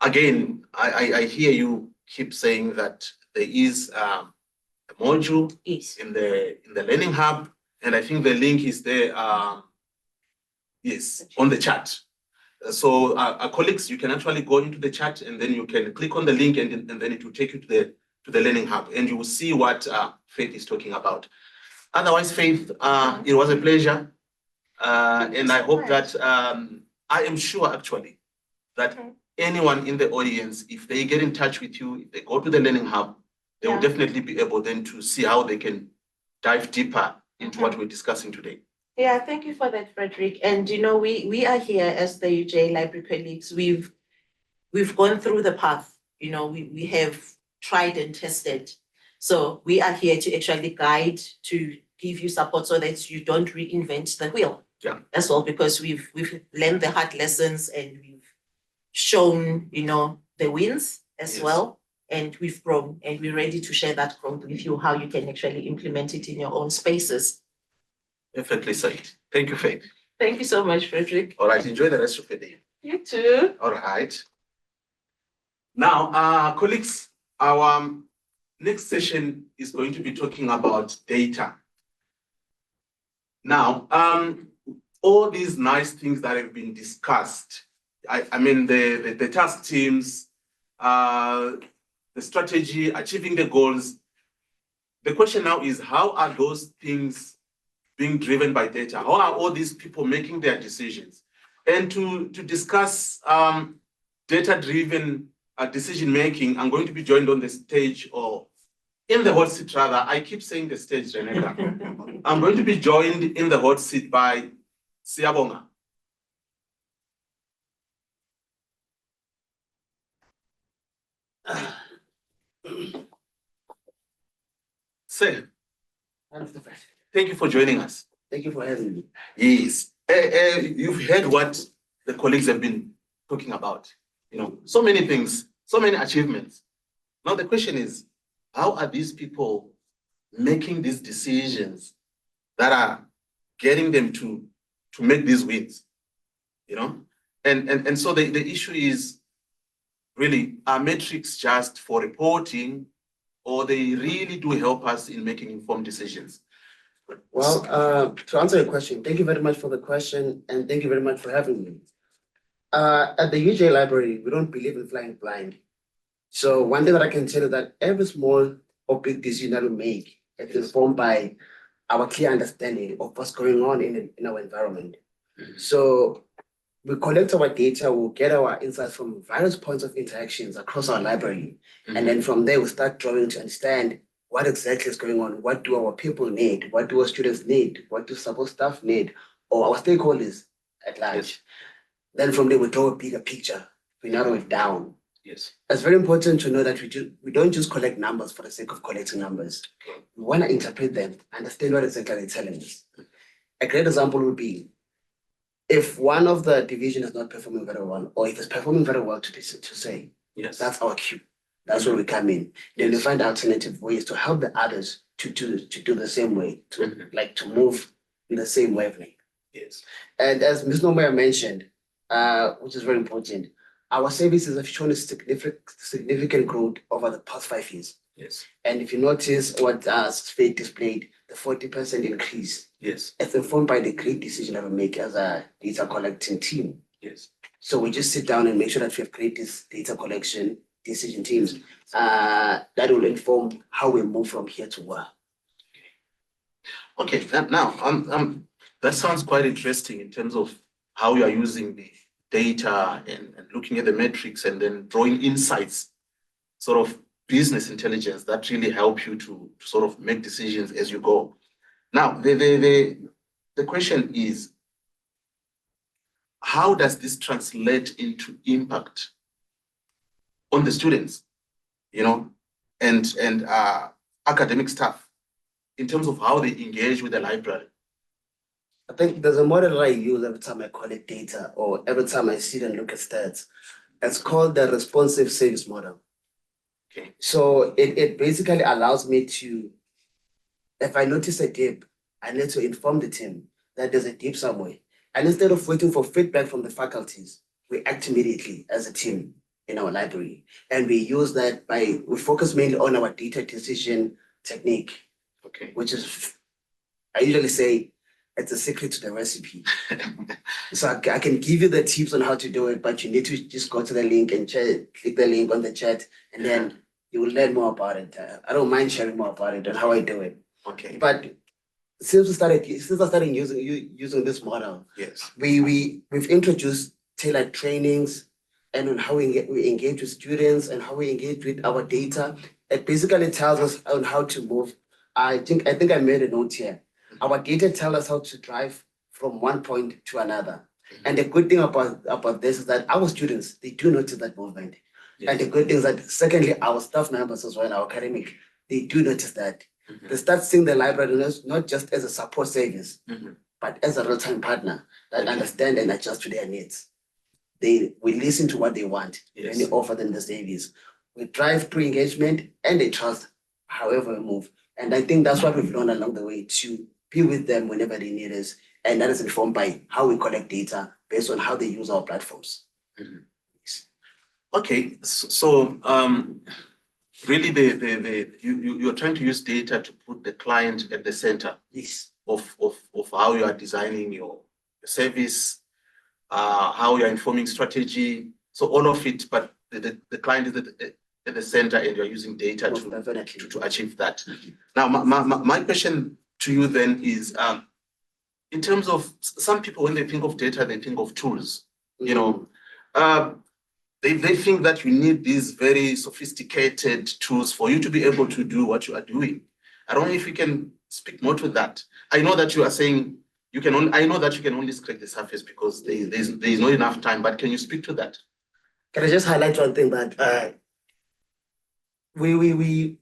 Speaker 2: again, I hear you keep saying that there is a module
Speaker 4: Yes.
Speaker 2: in the Learning Hub, and I think the link is there. Yes, on the chat. So our colleagues, you can actually go into the chat and then you can click on the link and then it will take you to the Learning Hub and you will see what Faith is talking about. Otherwise, Faith, it was a pleasure. And I hope that I am sure actually that anyone in the audience, if they get in touch with you, if they go to the Learning Hub, they will definitely be able then to see how they can dive deeper into what we're discussing today.
Speaker 4: Yeah, thank you for that, Frederick. And we are here as the UJ Library colleagues. We've gone through the path. We have tried and tested. So we are here to actually guide, to give you support so that you don't reinvent the wheel.
Speaker 2: Yeah.
Speaker 4: As well, because we've learned the hard lessons and we've shown, the wins as well. And we've grown and we're ready to share that growth with you, how you can actually implement it in your own spaces.
Speaker 2: Perfectly said. Thank you, Faith.
Speaker 4: Thank you so much, Frederick.
Speaker 2: All right, enjoy the rest of the day.
Speaker 4: You too.
Speaker 2: All right. Now, colleagues, our next session is going to be talking about data. Now, all these nice things that have been discussed, I mean, the task teams, the strategy, achieving the goals. The question now is, how are those things being driven by data? How are all these people making their decisions? And to discuss data-driven decision-making, I'm going to be joined on the stage, or in the hot seat rather. I keep saying the stage, Reneka. I'm going to be joined in the hot seat by Siyabonga. Sir, thank you for joining us.
Speaker 5: Thank you for having me.
Speaker 2: Yes. You've heard what the colleagues have been talking about. So many things, so many achievements. Now the question is, how are these people making these decisions that are getting them to make these wins? And so the issue is really, are metrics just for reporting, or they really do help us in making informed decisions?
Speaker 5: Well, to answer your question, thank you very much for the question, and thank you very much for having me. At the UJ Library, we don't believe in flying blind. So one thing that I can tell you that every small or big decision that we make is informed by our clear understanding of what's going on in our environment. So we collect our data, we'll get our insights from various points of interactions across our library. And then from there, we start drawing to understand what exactly is going on. What do our people need? What do our students need? What do support staff need? Or our stakeholders at large? Then from there, we draw a bigger picture we narrow it down.
Speaker 2: Yes.
Speaker 5: It's very important to know that we don't just collect numbers for the sake of collecting numbers.
Speaker 2: Okay.
Speaker 5: We want to interpret them, understand what exactly they're telling us. A great example would be if one of the division is not performing very well, or if it's performing very well to say,
Speaker 2: Yes.
Speaker 5: that's our cue. That's where we come in. Then we
Speaker 2: Yes.
Speaker 5: find alternative ways to help the others to do the same way, to move in the same wavelength.
Speaker 2: Yes.
Speaker 5: And as Ms. Nomaya mentioned, which is very important, our services have shown a significant growth over the past 5 years.
Speaker 2: Yes.
Speaker 5: And if you notice what Spade displayed, the 40% increase,
Speaker 2: Yes.
Speaker 5: it's informed by the great decision that we make as a data collecting team.
Speaker 2: Yes.
Speaker 5: So we just sit down and make sure that we have great data collection decision teams that will inform how we move from here to where.
Speaker 2: Okay. Now, that sounds quite interesting in terms of how you are using the data and looking at the metrics and then drawing insights, sort of business intelligence that really help you to sort of make decisions as you go. Now, the question is, how does this translate into impact on the students, and academic staff in terms of how they engage with the library?
Speaker 5: I think there's a model that I use every time I collect data or every time I sit and look at stats. It's called the responsive service model.
Speaker 2: Okay.
Speaker 5: So it basically allows me to, if I notice a dip, I need to inform the team that there's a dip somewhere. And instead of waiting for feedback from the faculties, we act immediately as a team in our library. And we use that we focus mainly on our data decision technique,
Speaker 2: Okay.
Speaker 5: which is, I usually say, it's a secret to the recipe. So I can give you the tips on how to do it, but you need to just go to the link and click the link on the chat, and then you will learn more about it. I don't mind sharing more about it and how I do it.
Speaker 2: Okay.
Speaker 5: But since I started using this model,
Speaker 2: Yes.
Speaker 5: we've introduced tailored trainings and on how we engage with students and how we engage with our data. It basically tells us on how to move. I think I made a note here. Our data tell us how to drive from one point to another. And the good thing about this is that our students, they do notice that movement.
Speaker 2: Yes.
Speaker 5: And the good thing is that secondly, our staff members as well, our academic, they do notice that. They start seeing the library not just as a support service, but as a real-time partner that understand and adjust to their needs. We listen to what they want,
Speaker 2: Yes.
Speaker 5: and we offer them the service. We drive through engagement and they trust however we move. And I think that's what we've learned along the way, to be with them whenever they need us. And that is informed by how we collect data based on how they use our platforms.
Speaker 2: Okay, so really you're trying to use data to put the client at the center
Speaker 5: Yes.
Speaker 2: of how you are designing your service, how you're informing strategy. So all of it, but the client is at the center and you're using data to achieve that. Now, my question to you then is, in terms of some people, when they think of data, they think of tools, they think that you need these very sophisticated tools for you to be able to do what you are doing. I don't know if you can speak more to that. I know that you are saying I know that you can only scratch the surface because there's not enough time, but can you speak to that?
Speaker 5: Can I just highlight one thing that we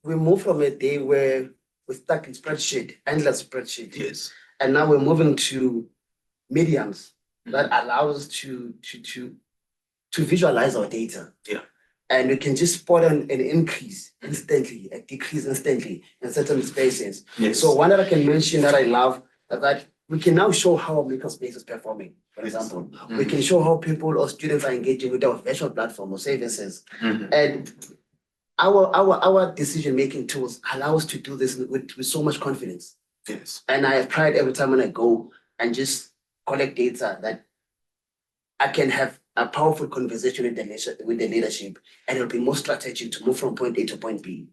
Speaker 5: moved from a day where we stuck in spreadsheet, endless spreadsheet.
Speaker 2: Yes.
Speaker 5: And now we're moving to mediums that allows us to visualize our data.
Speaker 2: Yeah.
Speaker 5: And we can just spot an increase instantly, a decrease instantly in certain spaces.
Speaker 2: Yes.
Speaker 5: So one that I can mention that I love is that we can now show how our makerspace is performing. For example, we can show how people or students are engaging with our virtual platform or services. And our decision-making tools allow us to do this with so much confidence.
Speaker 2: Yes.
Speaker 5: And I have pride every time when I go and just collect data that I can have a powerful conversation with the leadership, and it'll be more strategic to move from point A to point B.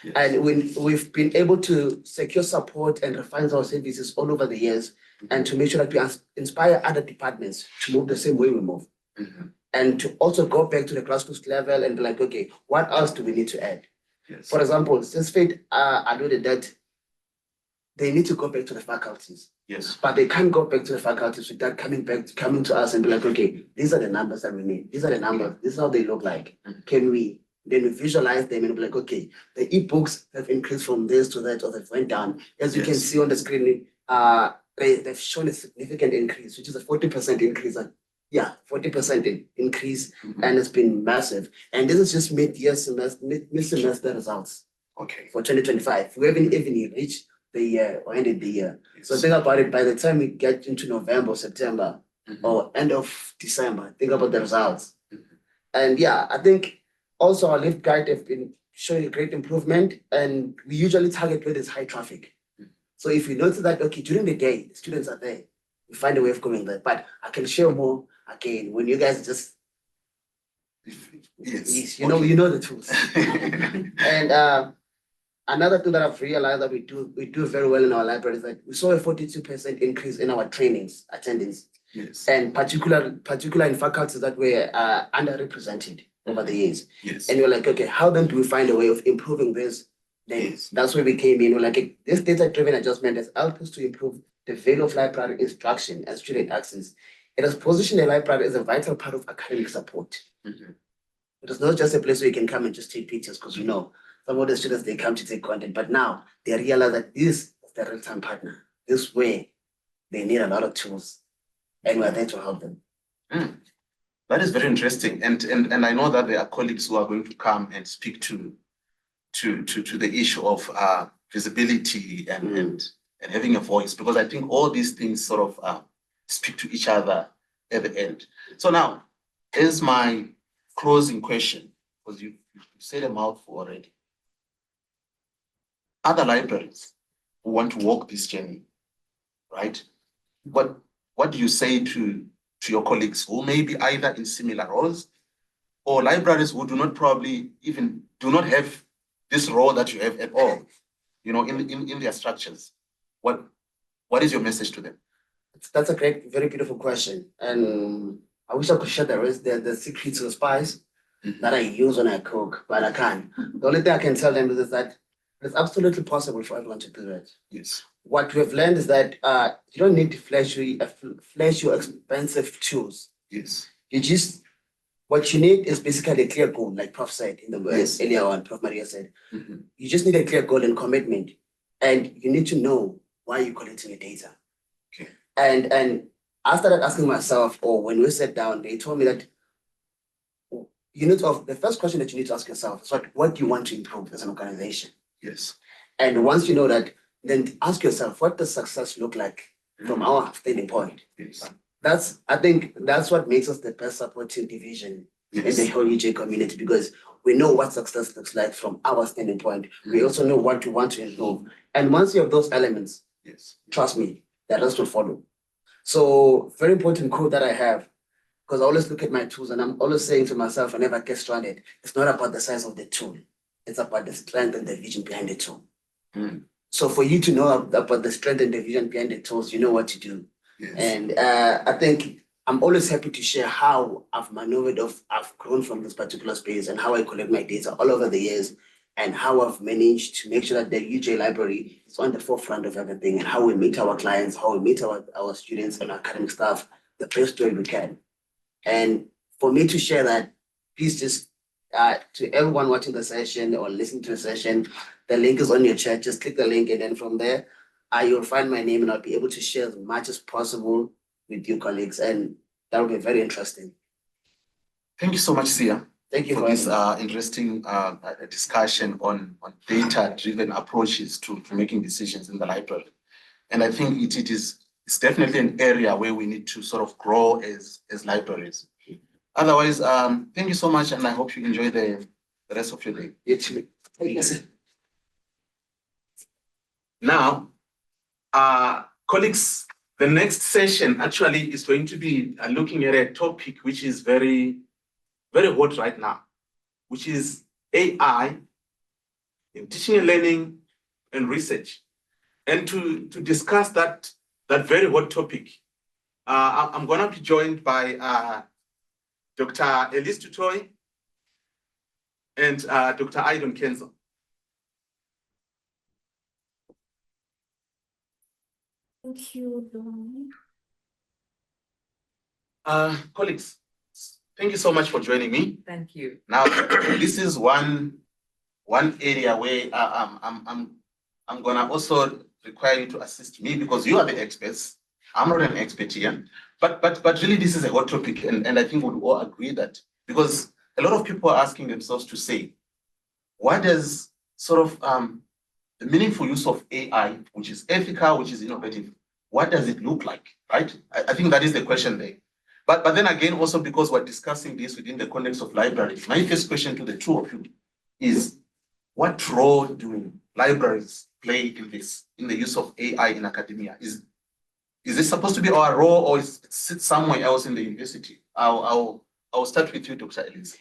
Speaker 2: Yes.
Speaker 5: And we've been able to secure support and refine our services all over the years, and to make sure that we inspire other departments to move the same way we move. And to also go back to the grassroots level and be like, okay, what else do we need to add?
Speaker 2: Yes.
Speaker 5: For example, since Fate alluded that they need to go back to the faculties.
Speaker 2: Yes.
Speaker 5: But they can't go back to the faculties without coming to us and be like, okay, these are the numbers that we need. These are the numbers. This is how they look like. Can we then we visualize them and be like, okay, the ebooks have increased from this to that, or they've went down. As you can see on the screen, they've shown a significant increase, which is a 40% increase. 40% increase, and it's been massive. And this is just mid-year semester results.
Speaker 2: Okay.
Speaker 5: For 2025. We haven't even reached the year or ended the year. Yes. So think about it, by the time we get into November, September, or end of December, think about the results. And yeah, I think also our lift guide have been showing a great improvement, and we usually target where there's high traffic. So if you notice that, okay, during the day, the students are there, we find a way of going there. But I can share more again when you guys just,
Speaker 2: yes.
Speaker 5: you know the tools. And another thing that I've realized that we do very well in our library is that we saw a 42% increase in our trainings attendance.
Speaker 2: Yes.
Speaker 5: And particular in faculties that were underrepresented over the years.
Speaker 2: Yes.
Speaker 5: And we're like, okay, how then do we find a way of improving this? Then
Speaker 2: Yes.
Speaker 5: That's where we came in. We're like, this data-driven adjustment has helped us to improve the value of library instruction and student access. It has positioned the library as a vital part of academic support. It is not just a place where you can come and just take pictures, because some of the students, they come to take content, but now they realize that this is the real-time partner. This way, they need a lot of tools, and we're there to help them.
Speaker 2: That is very interesting, and I know that there are colleagues who are going to come and speak to the issue of visibility and having a voice, because I think all these things sort of speak to each other at the end. So now, here's my closing question, because you said a mouthful already. Other libraries who want to walk this journey, right? What do you say to your colleagues who may be either in similar roles, or libraries who do not have this role that you have at all, in their structures? What is your message to them?
Speaker 5: That's a great, very beautiful question. And I wish I could share the secrets of the spice that I use when I cook, but I can't. The only thing I can tell them is that it's absolutely possible for everyone to do that.
Speaker 2: Yes.
Speaker 5: What we have learned is that you don't need to flash your expensive tools.
Speaker 2: Yes.
Speaker 5: What you need is basically a clear goal, like Prof said in the words earlier on, Prof Maria said. You just need a clear goal and commitment. And you need to know why you're collecting your data.
Speaker 2: Okay.
Speaker 5: And I started asking myself, or when we sat down, they told me that the first question that you need to ask yourself is what do you want to improve as an organization?
Speaker 2: Yes.
Speaker 5: And once you know that, then ask yourself, what does success look like from our standing point?
Speaker 2: Yes.
Speaker 5: I think that's what makes us the best supporting division in the whole UJ community, because we know what success looks like from our standing point. We also know what we want to improve. And once you have those elements, trust me, the rest will follow. So very important quote that I have, because I always look at my tools and I'm always saying to myself, whenever I get stranded, it's not about the size of the tool. It's about the strength and the vision behind the tool. So for you to know about the strength and the vision behind the tools, you know what to do.
Speaker 2: Yes.
Speaker 5: And I think I'm always happy to share how I've grown from this particular space and how I collect my data all over the years, and how I've managed to make sure that the UJ library is on the forefront of everything, and how we meet our clients, how we meet our students and academic staff the best way we can. And for me to share that, please just to everyone watching the session or listening to the session, the link is on your chat. Just click the link, and then from there, you'll find my name, and I'll be able to share as much as possible with you colleagues, and that will be very interesting.
Speaker 2: Thank you so much, Sia.
Speaker 5: Thank you
Speaker 2: for this interesting discussion on data-driven approaches to making decisions in the library. And I think it's definitely an area where we need to sort of grow as libraries. Otherwise, thank you so much, and I hope you enjoy the rest of your day.
Speaker 5: You too.
Speaker 2: Yes. Now, colleagues, the next session actually is going to be looking at a topic which is very, very hot right now, which is AI in teaching and learning and research. And to discuss that very hot topic, I'm going to be joined by Dr. Elise Tutoy and Dr. Aidon Kenzo.
Speaker 3: Thank you, Dawn.
Speaker 2: Colleagues, thank you so much for joining me.
Speaker 1: Thank you.
Speaker 2: Now, this is one area where I'm gonna also require you to assist me because you are the experts. I'm not an expert here, but really this is a hot topic, and I think we'll all agree that because a lot of people are asking themselves to say, what does sort of the meaningful use of AI, which is ethical, which is innovative, what does it look like, right? I think that is the question there. But then again, also because we're discussing this within the context of libraries, my first question to the two of you is, what role do libraries play in this, in the use of AI in academia? Is this supposed to be our role, or is it sit somewhere else in the university? I'll start with you, Dr. Elise.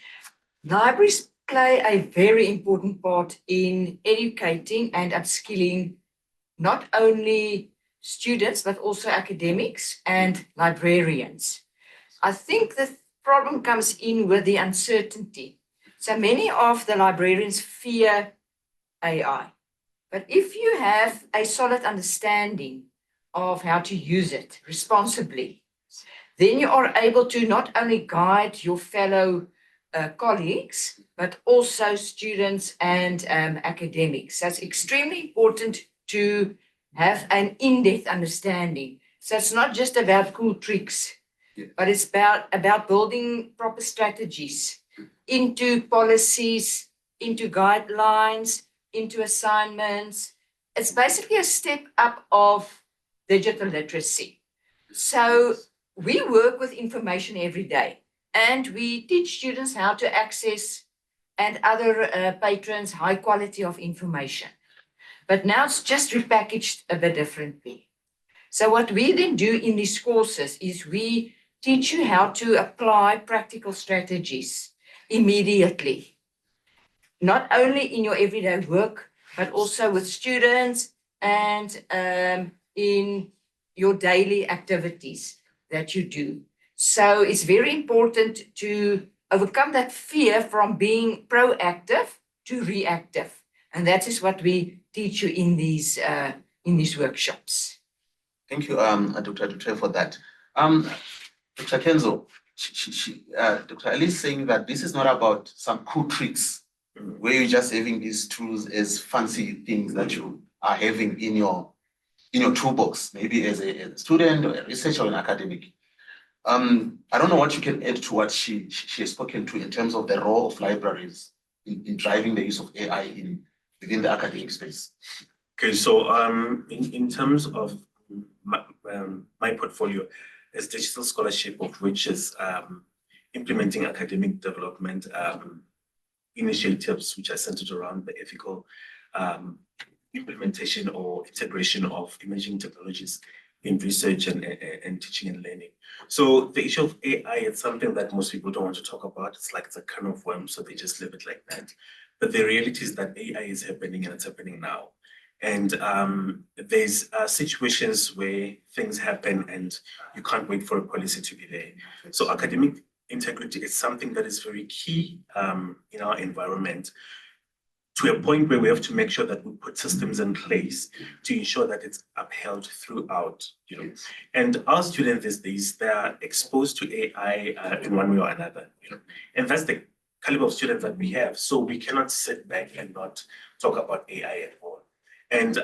Speaker 6: Libraries play a very important part in educating and upskilling not only students, but also academics and librarians. I think the problem comes in with the uncertainty. So many of the librarians fear AI. But if you have a solid understanding of how to use it responsibly, then you are able to not only guide your fellow colleagues, but also students and academics. So it's extremely important to have an in-depth understanding. So it's not just about cool tricks, but it's about building proper strategies into policies, into guidelines, into assignments. It's basically a step up of digital literacy. So we work with information every day, and we teach students how to access and other patrons high quality of information. But now it's just repackaged a bit differently. So what we then do in these courses is we teach you how to apply practical strategies immediately, not only in your everyday work, but also with students and in your daily activities that you do. So it's very important to overcome that fear from being proactive to reactive. And that is what we teach you in these workshops.
Speaker 2: Thank you, Dr. Dutre, for that. Dr. Kenzo, Dr. Ali is saying that this is not about some cool tricks where you're just having these tools as fancy things that you are having in your toolbox, maybe as a student or a researcher or an academic. I don't know what you can add to what she has spoken to in terms of the role of libraries in driving the use of AI within the academic space.
Speaker 7: Okay, so in terms of my portfolio is digital scholarship, of which is implementing academic development initiatives which are centered around the ethical implementation or integration of emerging technologies in research and teaching and learning. So the issue of AI is something that most people don't want to talk about. It's like it's a can of worms, so they just leave it like that. But the reality is that AI is happening, and it's happening now. And there's situations where things happen and you can't wait for a policy to be there. So academic integrity is something that is very key in our environment, to a point where we have to make sure that we put systems in place to ensure that it's upheld throughout, And our students these days, they are exposed to AI in one way or another, And that's the caliber of students that we have. So we cannot sit back and not talk about AI at all. And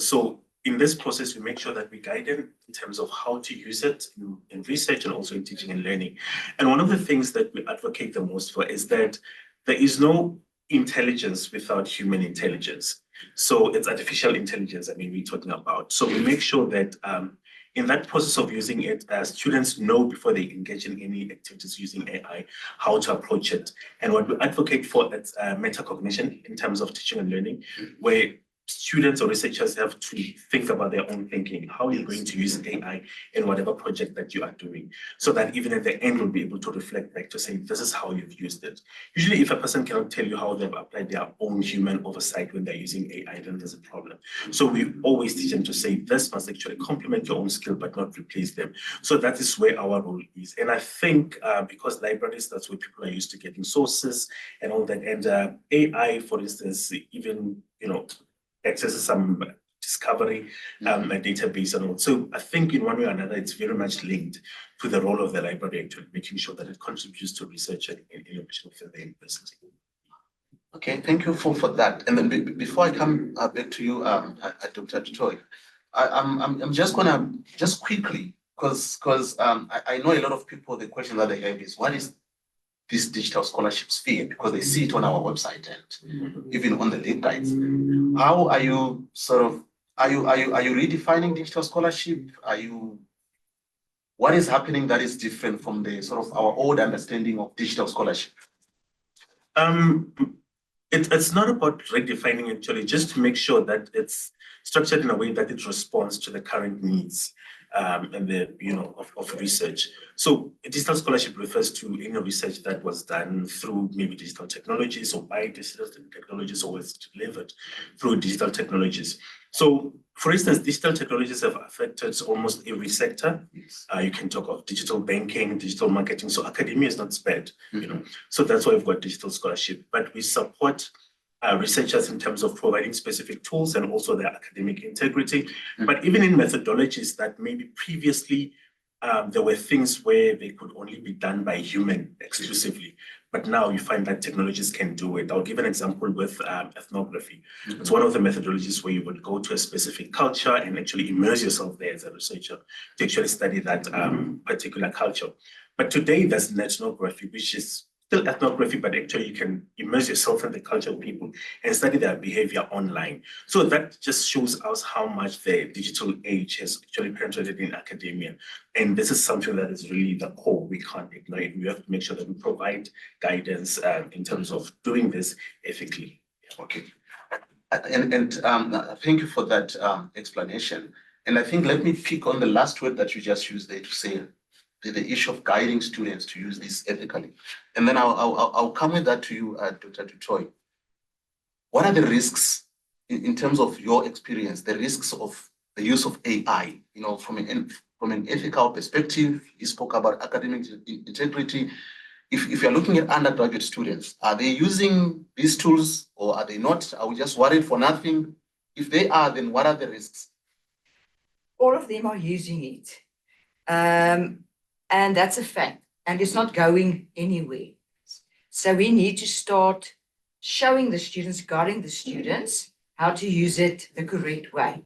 Speaker 7: so in this process, we make sure that we guide them in terms of how to use it in research and also in teaching and learning. And one of the things that we advocate the most for is that there is no intelligence without human intelligence. So it's artificial intelligence, we're talking about. So we make sure that in that process of using it, students know before they engage in any activities using AI, how to approach it. And what we advocate for is metacognition in terms of teaching and learning, where students or researchers have to think about their own thinking. How are you going to use AI in whatever project that you are doing, so that even at the end, we'll be able to reflect back to say, this is how you've used it. Usually, if a person cannot tell you how they've applied their own human oversight when they're using AI, then there's a problem. So we always teach them to say, this must actually complement your own skill, but not replace them. So that is where our role is. And I think because libraries, that's where people are used to getting sources and all that. And AI, for instance, even, accesses some discovery, a database and all. So I think in one way or another, it's very much linked to the role of the library actually, making sure that it contributes to research and innovation within the university.
Speaker 2: Okay, thank you for that. And then before I come back to you, Dr. Choi, I'm just gonna just quickly, because I know a lot of people, the question that they have is, what is this digital scholarship sphere? Because they see it on our website and even on the link guides. How are you sort of, are you redefining digital scholarship? What is happening that is different from the sort of our old understanding of digital scholarship?
Speaker 7: It's not about redefining actually, just to make sure that it's structured in a way that it responds to the current needs and the of research. So digital scholarship refers to any research that was done through maybe digital technologies or by digital technologies, or was delivered through digital technologies. So for instance, digital technologies have affected almost every sector. You can talk of digital banking, digital marketing. So academia is not spared, So that's why we've got digital scholarship. But we support researchers in terms of providing specific tools and also their academic integrity. But even in methodologies that maybe previously there were things where they could only be done by human exclusively. But now you find that technologies can do it. I'll give an example with ethnography. It's one of the methodologies where you would go to a specific culture and actually immerse yourself there as a researcher to actually study that particular culture. But today there's ethnography, which is still ethnography, but actually you can immerse yourself in the culture of people and study their behavior online. So that just shows us how much the digital age has actually penetrated in academia. And this is something that is really the core. We can't ignore it. We have to make sure that we provide guidance in terms of doing this ethically.
Speaker 2: Okay. And thank you for that explanation. And I think let me pick on the last word that you just used there to say the issue of guiding students to use this ethically. And then I'll come with that to you, Dr. Dutoy. What are the risks in terms of your experience, the risks of the use of AI, from an ethical perspective? You spoke about academic integrity. If you're looking at undergraduate students, are they using these tools or are they not? Are we just worried for nothing? If they are, then what are the risks?
Speaker 6: All of them are using it. And that's a fact. And it's not going anywhere. So we need to start showing the students, guiding the students how to use it the correct way.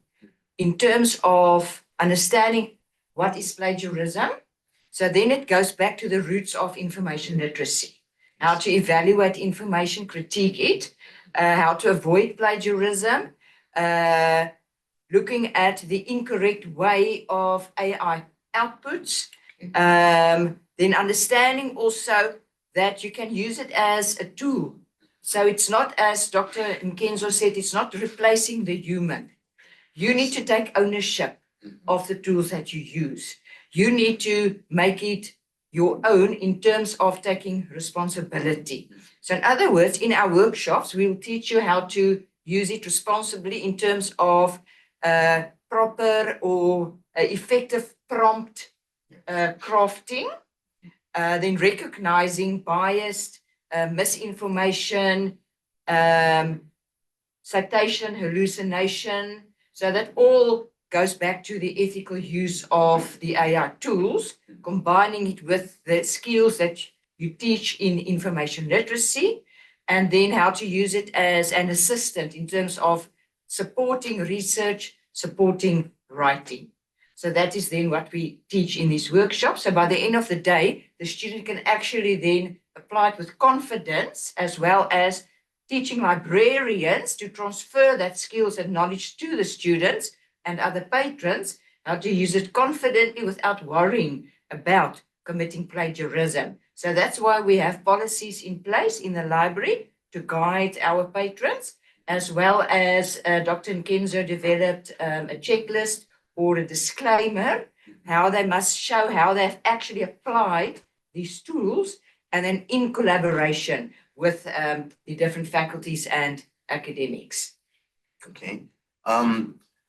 Speaker 6: In terms of understanding what is plagiarism, so then it goes back to the roots of information literacy. How to evaluate information, critique it, how to avoid plagiarism, looking at the incorrect way of AI outputs, then understanding also that you can use it as a tool. So it's not, as Dr. Nkenzo said, it's not replacing the human. You need to take ownership of the tools that you use. You need to make it your own in terms of taking responsibility. So in other words, in our workshops, we'll teach you how to use it responsibly in terms of proper or effective prompt crafting, then recognizing biased misinformation, citation, hallucination. So that all goes back to the ethical use of the AI tools, combining it with the skills that you teach in information literacy, and then how to use it as an assistant in terms of supporting research, supporting writing. So that is then what we teach in these workshops. So by the end of the day, the student can actually then apply it with confidence, as well as teaching librarians to transfer that skills and knowledge to the students and other patrons, how to use it confidently without worrying about committing plagiarism. So that's why we have policies in place in the library to guide our patrons, as well as Dr. Nkenzo developed a checklist or a disclaimer, how they must show how they've actually applied these tools, and then in collaboration with the different faculties and academics.
Speaker 2: Okay.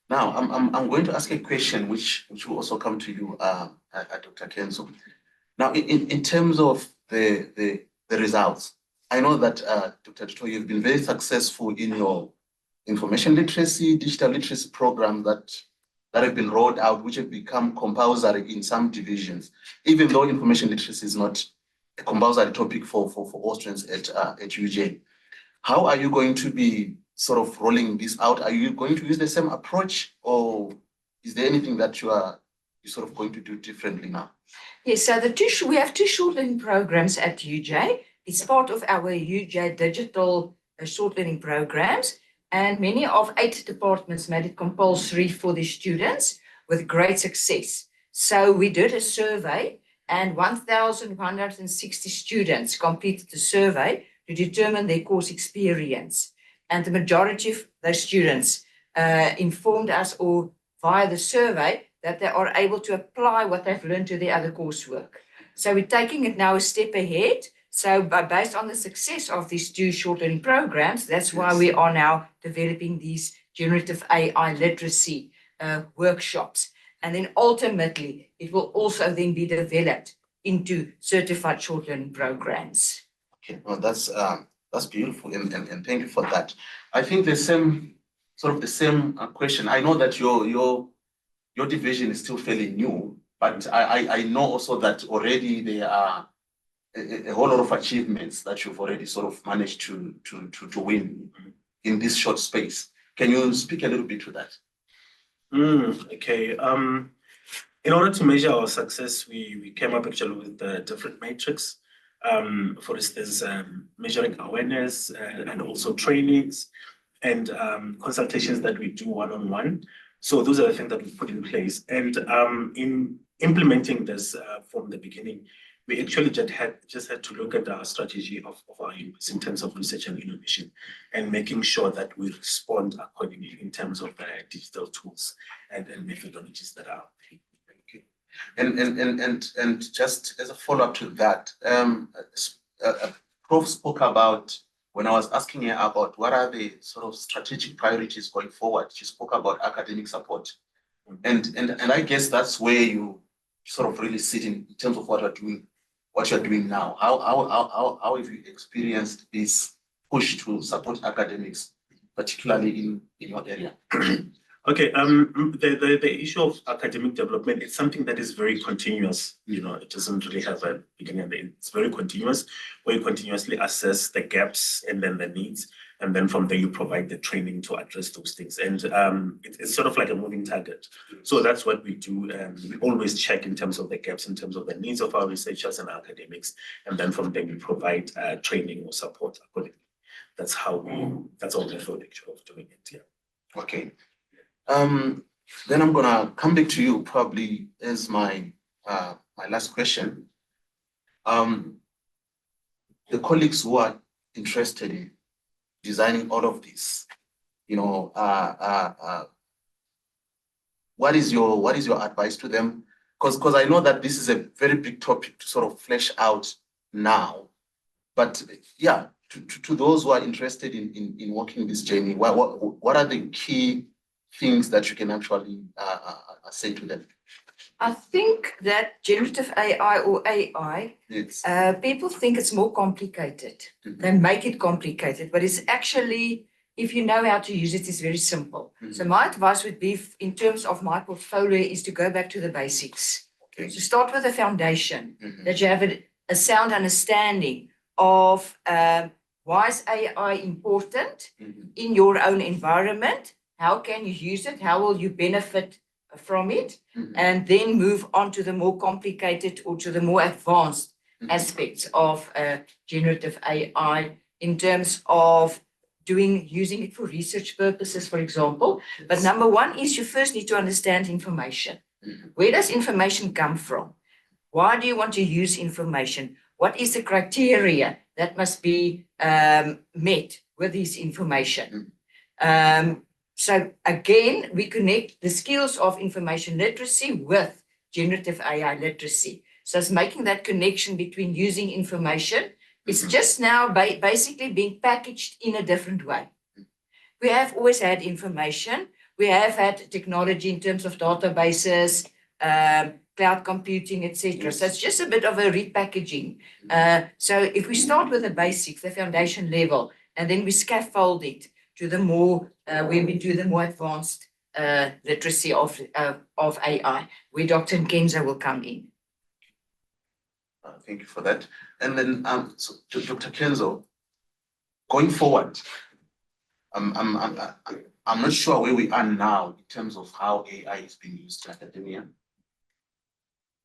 Speaker 2: Now I'm going to ask a question which will also come to you, Dr. Kenzo. Now, in terms of the results, I know that Dr. Tuto, you've been very successful in your information literacy, digital literacy programs that have been rolled out, which have become compulsory in some divisions, even though information literacy is not a compulsory topic for all students at UJ. How are you going to be sort of rolling this out? Are you going to use the same approach, or is there anything that you're sort of going to do differently now?
Speaker 6: Yes, so we have two short learning programs at UJ. It's part of our UJ digital short learning programs, and many of 8 departments made it compulsory for the students with great success. So we did a survey, and 1,160 students completed the survey to determine their course experience. And the majority of those students informed us or via the survey that they are able to apply what they've learned to their other coursework. So we're taking it now a step ahead. So based on the success of these 2 short learning programs, that's why we are now developing these generative AI literacy workshops. And then ultimately, it will also then be developed into certified short learning programs.
Speaker 2: Okay, well, that's beautiful, and thank you for that. I think the same question. I know that your division is still fairly new, but I know also that already there are a whole lot of achievements that you've already sort of managed to win in this short space. Can you speak a little bit to that?
Speaker 7: Okay. In order to measure our success, we came up actually with different metrics. For instance, measuring awareness and also trainings and consultations that we do one-on-one. So those are the things that we put in place. And in implementing this from the beginning, we actually just had to look at our strategy of our university in terms of research and innovation, and making sure that we respond accordingly in terms of digital tools and methodologies that are.
Speaker 2: And just as a follow-up to that, Prof spoke about, when I was asking her about what are the sort of strategic priorities going forward, she spoke about academic support. And I guess that's where you sort of really sit in terms of what you're doing now. How have you experienced this push to support academics, particularly in your area?
Speaker 7: Okay, the issue of academic development is something that is very continuous. It doesn't really have a beginning and end. It's very continuous, where you continuously assess the gaps and then the needs, and then from there you provide the training to address those things. And it's sort of like a moving target. So that's what we do. We always check in terms of the gaps, in terms of the needs of our researchers and academics, and then from there we provide training or support accordingly. That's our method actually of doing it. Yeah.
Speaker 2: Okay. Then I'm gonna come back to you probably as my last question. The colleagues who are interested in designing all of this, what is your advice to them? Because I know that this is a very big topic to sort of flesh out now, but yeah, to those who are interested in walking this journey, what are the key things that you can actually say to them?
Speaker 6: I think that generative AI or AI,
Speaker 2: Yes.
Speaker 6: people think it's more complicated. They make it complicated, but it's actually, if you know how to use it, it's very simple. So my advice would be, in terms of my portfolio, is to go back to the basics.
Speaker 2: Okay.
Speaker 6: So start with the foundation, that you have a sound understanding of why is AI important in your own environment. How can you use it? How will you benefit from it? And then move on to the more complicated or to the more advanced aspects of generative AI in terms of using it for research purposes, for example. But number one is you first need to understand information. Where does information come from? Why do you want to use information? What is the criteria that must be met with this information? So again, we connect the skills of information literacy with generative AI literacy. So it's making that connection between using information. It's just now basically being packaged in a different way. We have always had information. We have had technology in terms of databases, cloud computing, etc. So it's just a bit of a repackaging. So if we start with the basics, the foundation level, and then we scaffold it to the more, when we do the more advanced literacy of AI, where Dr. Nkenza will come in.
Speaker 2: Thank you for that. And then, so Dr. Kenzo, going forward, I'm not sure where we are now in terms of how AI is being used in academia.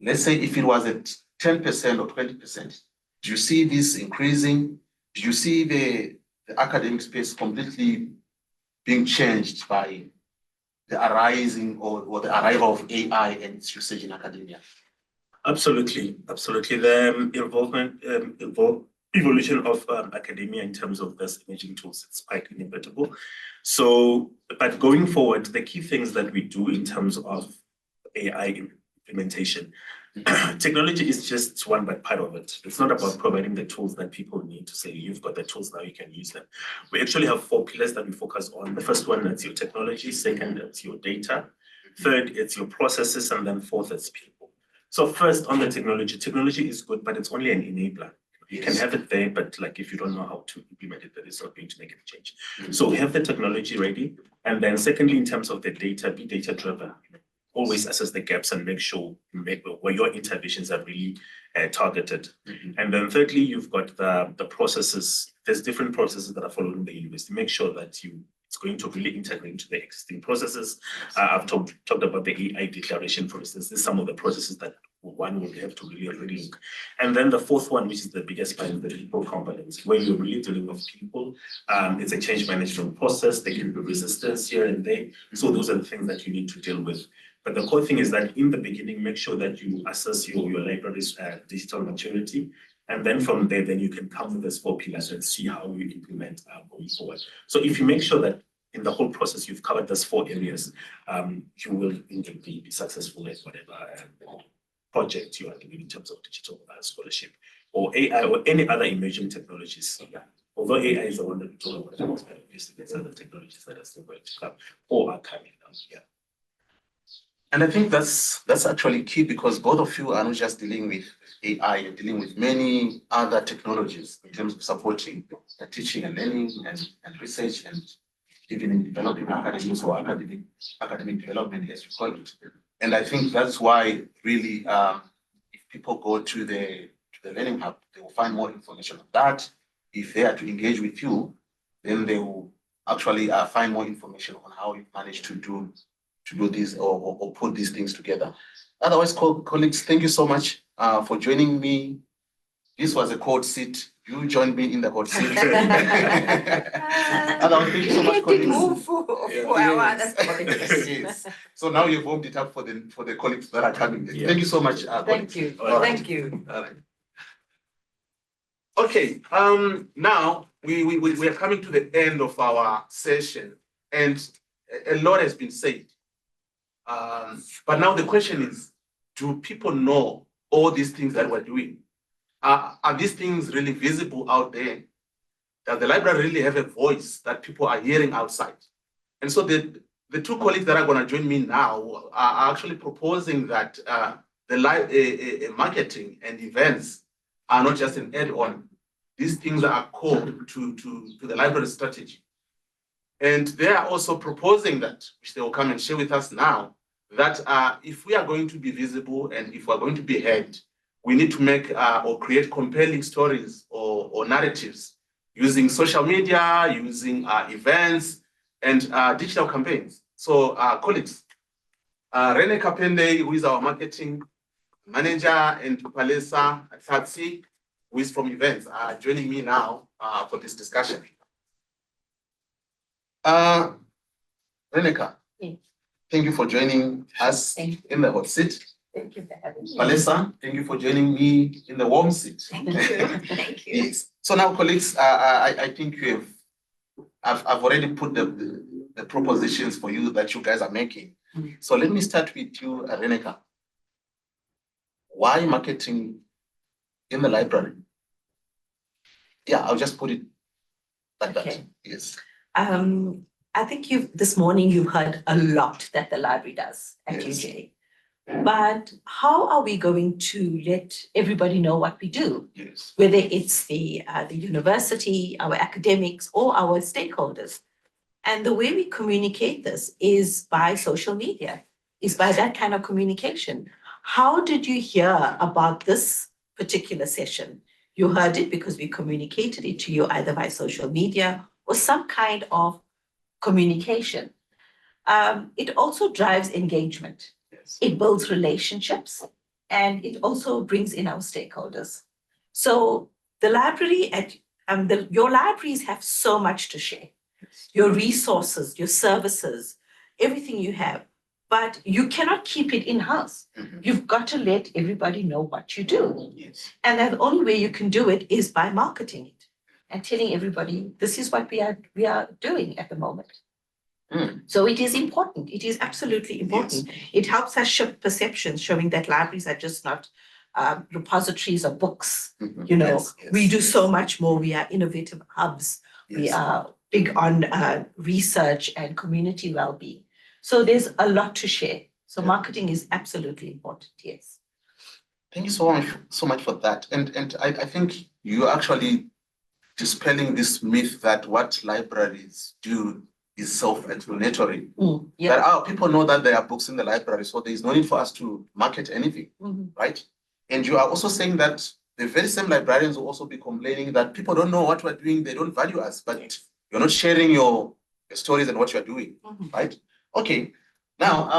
Speaker 2: Let's say if it was at 10% or 20%, do you see this increasing? Do you see the academic space completely being changed by the arising or the arrival of AI and its usage in academia?
Speaker 7: Absolutely. The evolution of academia in terms of this imaging tools, it's quite inevitable. So, but going forward, the key things that we do in terms of AI implementation, technology is just one but part of it. It's not about providing the tools that people need to say, you've got the tools now, you can use them. We actually have 4 pillars that we focus on. The first one, that's your technology. Second, it's your data. Third, it's your processes. And then fourth, it's people. So first, on the technology is good, but it's only an enabler. You can have it there, but like if you don't know how to implement it, that is not going to make any change. So we have the technology ready. And then secondly, in terms of the data, be data driven. Always assess the gaps and make sure where your interventions are really targeted. And then thirdly, you've got the processes. There's different processes that are following the university. Make sure that it's going to really integrate into the existing processes. I've talked about the AI declaration, for instance. There's some of the processes that one will have to really look. And then the fourth one, which is the biggest part, is the people components, where you're really dealing with people. It's a change management process. There can be resistance here and there. So those are the things that you need to deal with. But the core thing is that in the beginning, make sure that you assess your library's digital maturity. And then from there, then you can come with those 4 pillars and see how you implement going forward. So if you make sure that in the whole process, you've covered those 4 areas, you will indeed be successful at whatever project you are doing in terms of digital scholarship or AI or any other emerging technologies. Yeah. Although AI is the one that we talk about, obviously there's other technologies that are still going to come or are coming out. Yeah.
Speaker 2: And I think that's actually key, because both of you are not just dealing with AI, you're dealing with many other technologies in terms of supporting teaching and learning and research, and even in developing academics or academic development, as you call it. And I think that's why really, if people go to the Learning Hub, they will find more information on that. If they are to engage with you, then they will actually find more information on how you manage to do this or put these things together. Otherwise, colleagues, thank you so much for joining me. This was a cold seat. You joined me in the cold seat. Otherwise, thank you so much, colleagues. Yes. So now you've warmed it up for the colleagues that are coming. Yeah. Thank you so much.
Speaker 6: Thank you. Thank you.
Speaker 2: All right. Okay. Now we are coming to the end of our session, and a lot has been said. But now the question is, do people know all these things that we're doing? Are these things really visible out there? Does the library really have a voice that people are hearing outside? And so the 2 colleagues that are going to join me now are actually proposing that the marketing and events are not just an add-on. These things are core to the library strategy. And they are also proposing that, which they will come and share with us now, that if we are going to be visible and if we're going to be heard, we need to make or create compelling stories or narratives using social media, using events and digital campaigns. So colleagues, Rene Kapende, who is our marketing manager, and Palesa Tatsi, who is from events, are joining me now for this discussion. Reneka, thank you for joining us in the hot seat.
Speaker 3: Thank you for having me.
Speaker 2: Palesa, thank you for joining me in the warm seat.
Speaker 3: Thank you. Thank you.
Speaker 2: Yes. So now, colleagues, I think I've already put the propositions for you that you guys are making. So let me start with you, Reneka. Why marketing in the library? Yeah, I'll just put it like that. Yes.
Speaker 8: I think this morning you've heard a lot that the library does at UJ. But how are we going to let everybody know what we do?
Speaker 2: Yes.
Speaker 8: Whether it's the university, our academics, or our stakeholders. And the way we communicate this is by social media, is by that kind of communication. How did you hear about this particular session? You heard it because we communicated it to you either by social media or some kind of communication. It also drives engagement.
Speaker 2: Yes.
Speaker 8: It builds relationships, and it also brings in our stakeholders. So the library your libraries have so much to share. Your resources, your services, everything you have, but you cannot keep it in-house.
Speaker 2: Mhm.
Speaker 8: You've got to let everybody know what you do.
Speaker 2: Yes.
Speaker 8: And the only way you can do it is by marketing it and telling everybody, this is what we are doing at the moment.
Speaker 2: Mm.
Speaker 8: So it is important. It is absolutely important. It helps us shift perceptions, showing that libraries are just not repositories of books.
Speaker 2: Mhm.
Speaker 8: You know,
Speaker 2: Yes, yes,
Speaker 8: we do
Speaker 2: yes.
Speaker 8: so much more. We are innovative hubs. We
Speaker 2: Yes.
Speaker 8: are big on research and community well-being. So there's a lot to share. So
Speaker 2: Yeah.
Speaker 8: marketing is absolutely important. Yes.
Speaker 2: Thank you so much for that. And I think you're actually dispelling this myth that what libraries do is self-explanatory.
Speaker 8: Yeah.
Speaker 2: That people know that there are books in the library, so there is no need for us to market anything,
Speaker 8: Mhm.
Speaker 2: right? And you are also saying that the very same librarians will also be complaining that people don't know what we're doing, they don't value us, but you're not sharing your stories and what you're doing,
Speaker 8: Mhm.
Speaker 2: right? Okay. Now,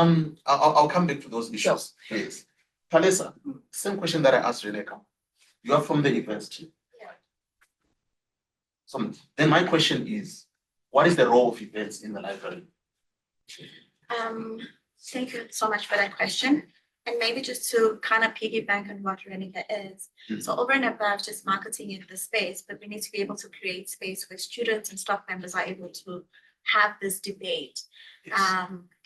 Speaker 2: I'll come back to those issues. Please. Talisa, same question that I asked Reneka. You are from the events team. So then my question is, what is the role of events in the library?
Speaker 9: Thank you so much for that question. And maybe just to kind of piggyback on what Renika is.
Speaker 2: Mhm.
Speaker 9: So over and above just marketing in the space, but we need to be able to create space where students and staff members are able to have this debate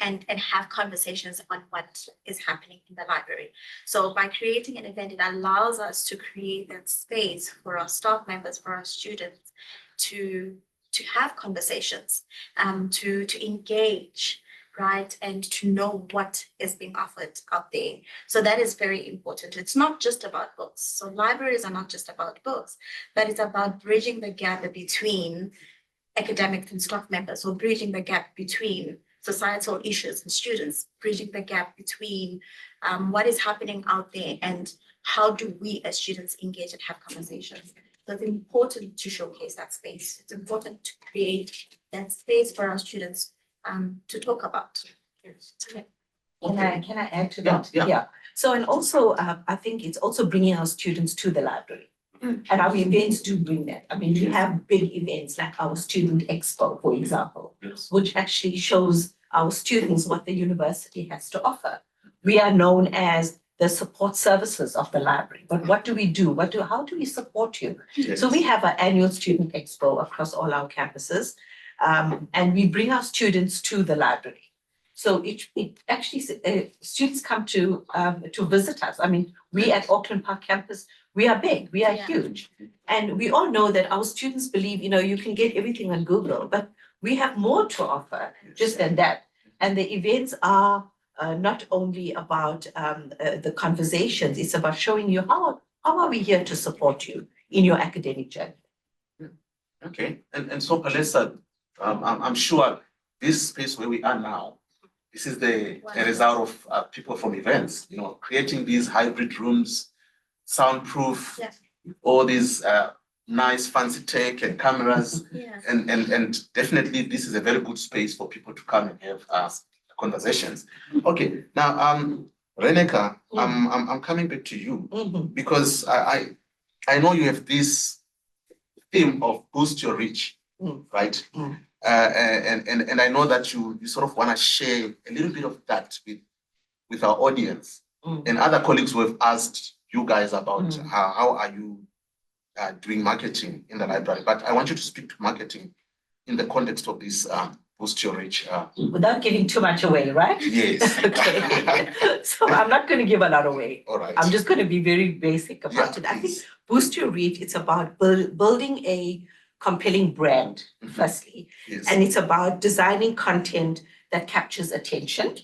Speaker 9: and have conversations on what is happening in the library. So by creating an event, it allows us to create that space for our staff members, for our students to have conversations, to engage, right, and to know what is being offered out there. So that is very important. It's not just about books. So libraries are not just about books, but it's about bridging the gap between academics and staff members, or bridging the gap between societal issues and students, bridging the gap between what is happening out there and how do we as students engage and have conversations. So it's important to showcase that space. It's important to create that space for our students to talk about.
Speaker 8: Can I add to that?
Speaker 2: Yeah.
Speaker 8: So, and also, I think it's also bringing our students to the library. And our events do bring that. I mean, we have big events like our Student Expo, for example,
Speaker 2: Yes.
Speaker 8: which actually shows our students what the university has to offer. We are known as the support services of the library. But what do we do? How do we support you?
Speaker 2: Yes.
Speaker 8: So we have an annual Student Expo across all our campuses, and we bring our students to the library. So it actually students come to visit us. I mean, we at Auckland Park campus, we are big, we are huge, and we all know that our students believe you can get everything on Google, but we have more to offer just than that. And the events are not only about the conversations; it's about showing you how are we here to support you in your academic journey.
Speaker 2: Okay, and so Palesa, I'm sure this space where we are now, this is a result of people from events, creating these hybrid rooms, soundproof, all these nice fancy tech and cameras, and definitely this is a very good space for people to come and have conversations. Okay, now Reneka, I'm coming back to you because I know you have this theme of boost your reach, right? And I know that you sort of want to share a little bit of that with our audience. And other colleagues who have asked you guys about how are you doing marketing in the library. But I want you to speak to marketing in the context of this boost your reach.
Speaker 8: Without giving too much away, right?
Speaker 2: Yes.
Speaker 8: Okay. So I'm not going to give a lot away.
Speaker 2: All right.
Speaker 8: I'm just going to be very basic about it. I think boost your reach, it's about building a compelling brand, firstly.
Speaker 2: Yes.
Speaker 8: And it's about designing content that captures attention.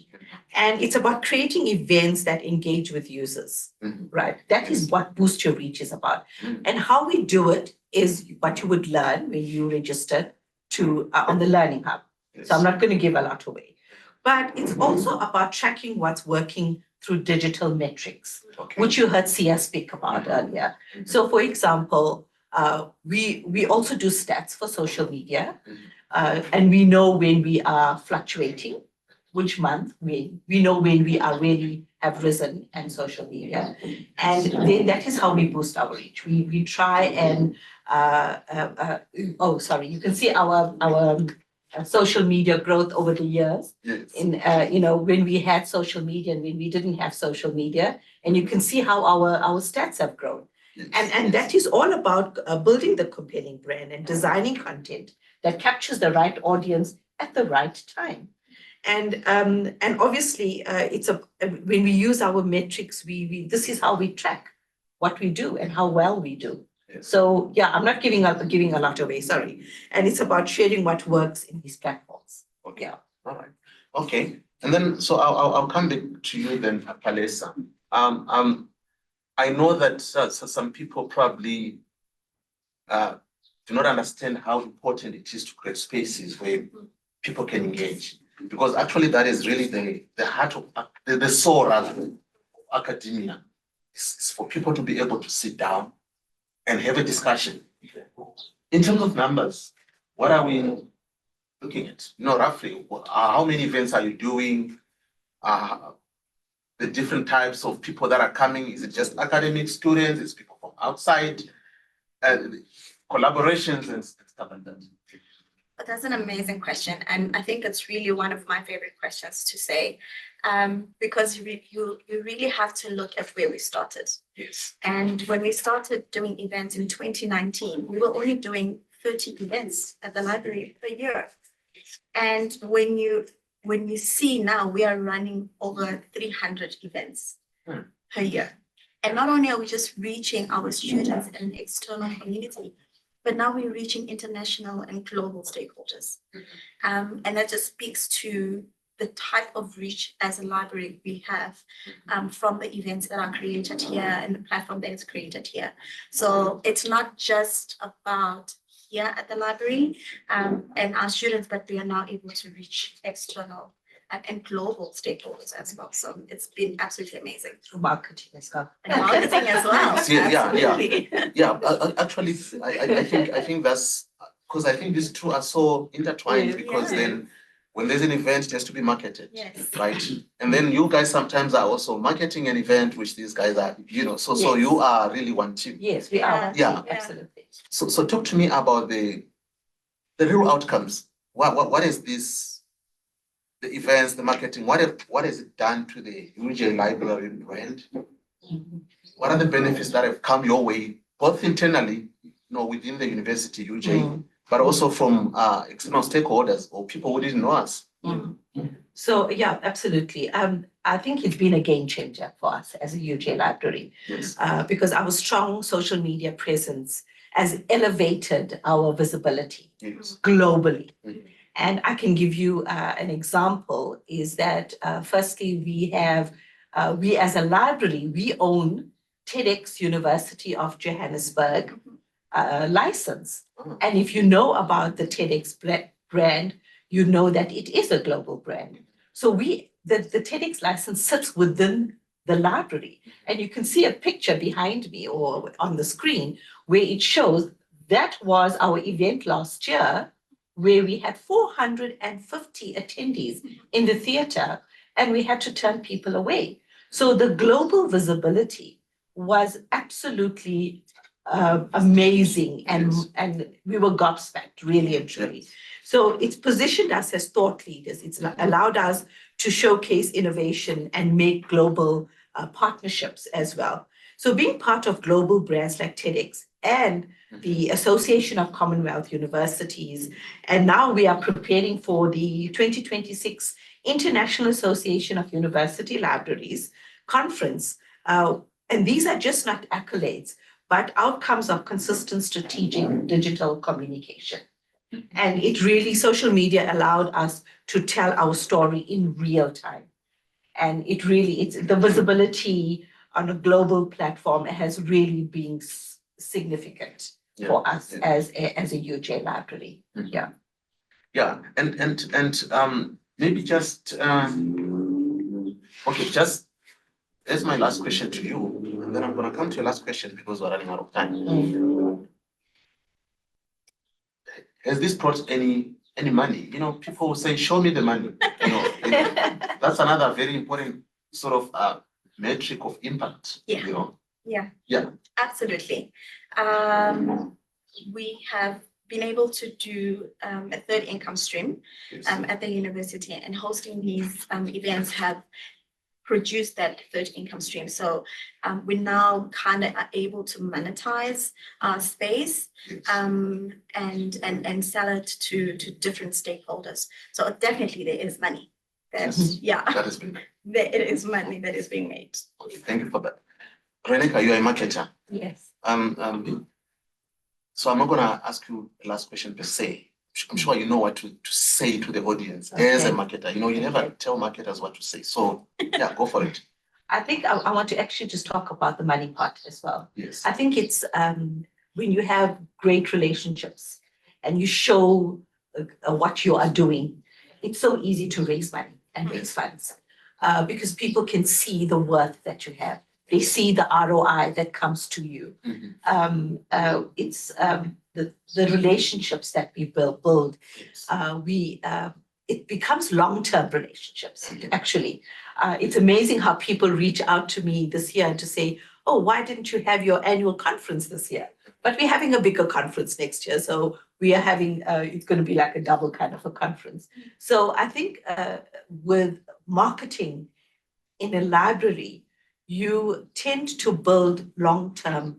Speaker 8: And it's about creating events that engage with users, right? That is what Boost Your Reach is about. And how we do it is what you would learn when you register to on the Learning Hub. So I'm not going to give a lot away. But it's also about tracking what's working through digital metrics, which you heard Sia speak about earlier. So for example, we also do stats for social media, and we know when we are fluctuating, which month we know when we are really have risen in social media, and then that is how we boost our reach. We try and you can see our social media growth over the years.
Speaker 2: Yes.
Speaker 8: In when we had social media and when we didn't have social media, and you can see how our stats have grown.
Speaker 2: Yes.
Speaker 8: And that is all about building the compelling brand and designing content that captures the right audience at the right time. And obviously it's when we use our metrics, we this is how we track what we do and how well we do.
Speaker 2: Yes.
Speaker 8: So yeah, I'm not giving a lot away, sorry. And it's about sharing what works in these platforms.
Speaker 2: Okay.
Speaker 8: Yeah.
Speaker 2: All right. Okay. And then so I'll come back to you then, Palesa. I know that some people probably do not understand how important it is to create spaces where people can engage, because actually that is really the heart of the soul rather of academia. It's for people to be able to sit down and have a discussion. In terms of numbers, what are we looking at? Roughly, how many events are you doing? The different types of people that are coming, is it just academic students? Is it people from outside? Collaborations and stuff like that.
Speaker 9: But that's an amazing question. And I think it's really one of my favorite questions to say, because you really have to look at where we started.
Speaker 2: Yes.
Speaker 9: And when we started doing events in 2019, we were only doing 30 events at the library per year. And when you see now, we are running over 300 events per year. And not only are we just reaching our students and external community, but now we're reaching international and global stakeholders. And that just speaks to the type of reach as a library we have from the events that are created here and the platform that is created here. So it's not just about here at the library and our students, but we are now able to reach external and global stakeholders as well. So it's been absolutely amazing.
Speaker 8: Through marketing as well.
Speaker 9: And marketing as well.
Speaker 2: Yeah. Actually, I think that's because I think these two are so intertwined, because then when there's an event, it has to be marketed.
Speaker 9: Yes.
Speaker 2: Right. And then you guys sometimes are also marketing an event, which these guys are, so you are really one team.
Speaker 8: Yes, we are.
Speaker 2: Yeah.
Speaker 8: Absolutely.
Speaker 2: So talk to me about the real outcomes. What is this? The events, the marketing, what has it done to the UJ library brand? What are the benefits that have come your way, both internally, within the university, UJ, but also from external stakeholders or people who didn't know us?
Speaker 8: So yeah, absolutely. I think it's been a game changer for us as a UJ library.
Speaker 2: Yes.
Speaker 8: Because our strong social media presence has elevated our visibility globally. And I can give you an example is that firstly, we as a library, we own TEDx University of Johannesburg license. And if you know about the TEDx brand, you know that it is a global brand. So the TEDx license sits within the library. And you can see a picture behind me or on the screen where it shows that was our event last year, where we had 450 attendees in the theater and we had to turn people away. So the global visibility was absolutely amazing and we were gobsmacked, really and truly. So it's positioned us as thought leaders. It's allowed us to showcase innovation and make global partnerships as well. So being part of global brands like TEDx and the Association of Commonwealth Universities, and now we are preparing for the 2026 International Association of University Libraries Conference. And these are just not accolades, but outcomes of consistent strategic digital communication. And it really, social media allowed us to tell our story in real time. And it's the visibility on a global platform has really been significant for us as a UJ library. Yeah.
Speaker 2: Yeah, maybe just okay, just that's my last question to you, and then I'm gonna come to your last question because we're running out of time. Has this brought any money? You know, people will say, "Show me the money." You know, that's another very important sort of metric of impact.
Speaker 9: Yeah.
Speaker 2: You know.
Speaker 9: Yeah.
Speaker 2: Yeah.
Speaker 9: Absolutely. We have been able to do a third income stream
Speaker 2: Yes.
Speaker 9: at the university, and hosting these events have produced that third income stream. So we now kind of are able to monetize our space
Speaker 2: Yes.
Speaker 9: and sell it to different stakeholders. So definitely there is money.
Speaker 2: Yes.
Speaker 9: Yeah,
Speaker 2: That has been.
Speaker 9: there is money that is being made.
Speaker 2: Okay, thank you for that. Reneka, you are a marketer.
Speaker 8: Yes.
Speaker 2: So I'm not gonna ask you the last question per se. I'm sure you know what to say to the audience as a
Speaker 8: Okay.
Speaker 2: marketer. You know, you never tell marketers what to say. So yeah, go for it.
Speaker 8: I think I want to actually just talk about the money part as well.
Speaker 2: Yes.
Speaker 8: I think it's when you have great relationships and you show what you are doing, it's so easy to raise money and raise funds because people can see the worth that you have. They see the ROI that comes to you.
Speaker 2: Mhm.
Speaker 8: It's the relationships that we build.
Speaker 2: Yes.
Speaker 8: It becomes long-term relationships, actually. It's amazing how people reach out to me this year to say, oh, why didn't you have your annual conference this year? But we're having a bigger conference next year. So we are having, it's going to be like a double kind of a conference. So I think with marketing in a library, you tend to build long-term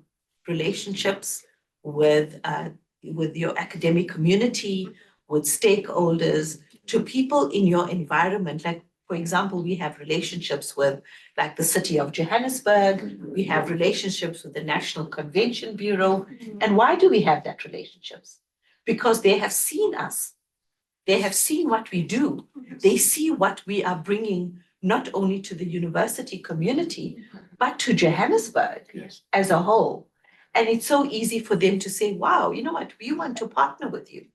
Speaker 8: relationships with your academic community, with stakeholders, to people in your environment. Like, for example, we have relationships with like the City of Johannesburg, we have relationships with the National Convention Bureau. And why do we have that relationships? Because they have seen us. They have seen what we do. They see what we are bringing not only to the university community, but to Johannesburg
Speaker 2: Yes.
Speaker 8: as a whole. And it's so easy for them to say, wow, you know what, we want to partner with you.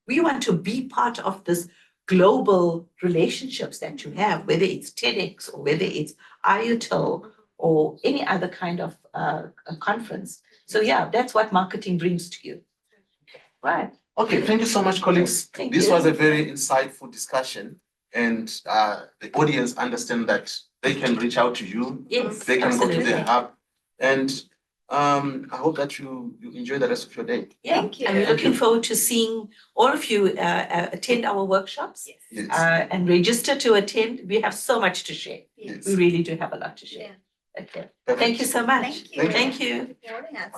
Speaker 8: We want to be part of this global relationships that you have, whether it's TEDx or whether it's IUTL or any other kind of a conference. So yeah, that's what marketing brings to you. Right.
Speaker 2: Okay, thank you so much, colleagues.
Speaker 8: Thank
Speaker 2: This
Speaker 8: you.
Speaker 2: was a very insightful discussion, and the audience understand that they can reach out to you.
Speaker 8: Yes,
Speaker 2: They can go to
Speaker 8: absolutely.
Speaker 2: their hub, and I hope that you enjoy the rest of your day.
Speaker 8: Yeah,
Speaker 9: Thank you.
Speaker 8: and we're looking forward to seeing all of you attend our workshops
Speaker 9: Yes.
Speaker 2: Yes.
Speaker 8: and register to attend. We have so much to share.
Speaker 2: Yes.
Speaker 8: We really do have a lot to share. Okay. Thank you so much.
Speaker 9: Thank you.
Speaker 8: Thank you.
Speaker 9: Joining us.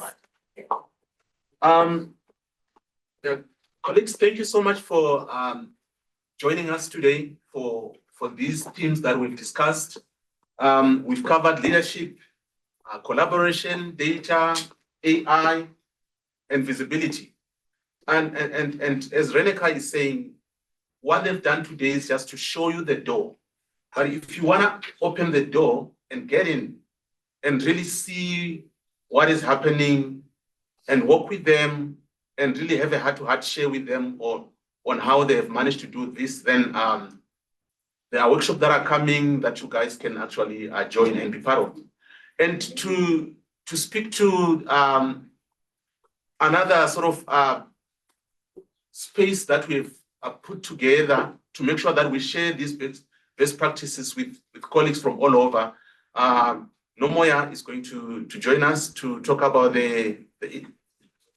Speaker 2: Yeah, colleagues, thank you so much for joining us today for these themes that we've discussed. We've covered leadership, collaboration, data, AI, and visibility. And as Reneka is saying, what they've done today is just to show you the door. But if you want to open the door and get in and really see what is happening and work with them and really have a heart-to-heart share with them on how they have managed to do this, then there are workshops that are coming that you guys can actually join and be part of. And to speak to another sort of space that we've put together to make sure that we share these best practices with colleagues from all over. Nomoya is going to join us to talk about the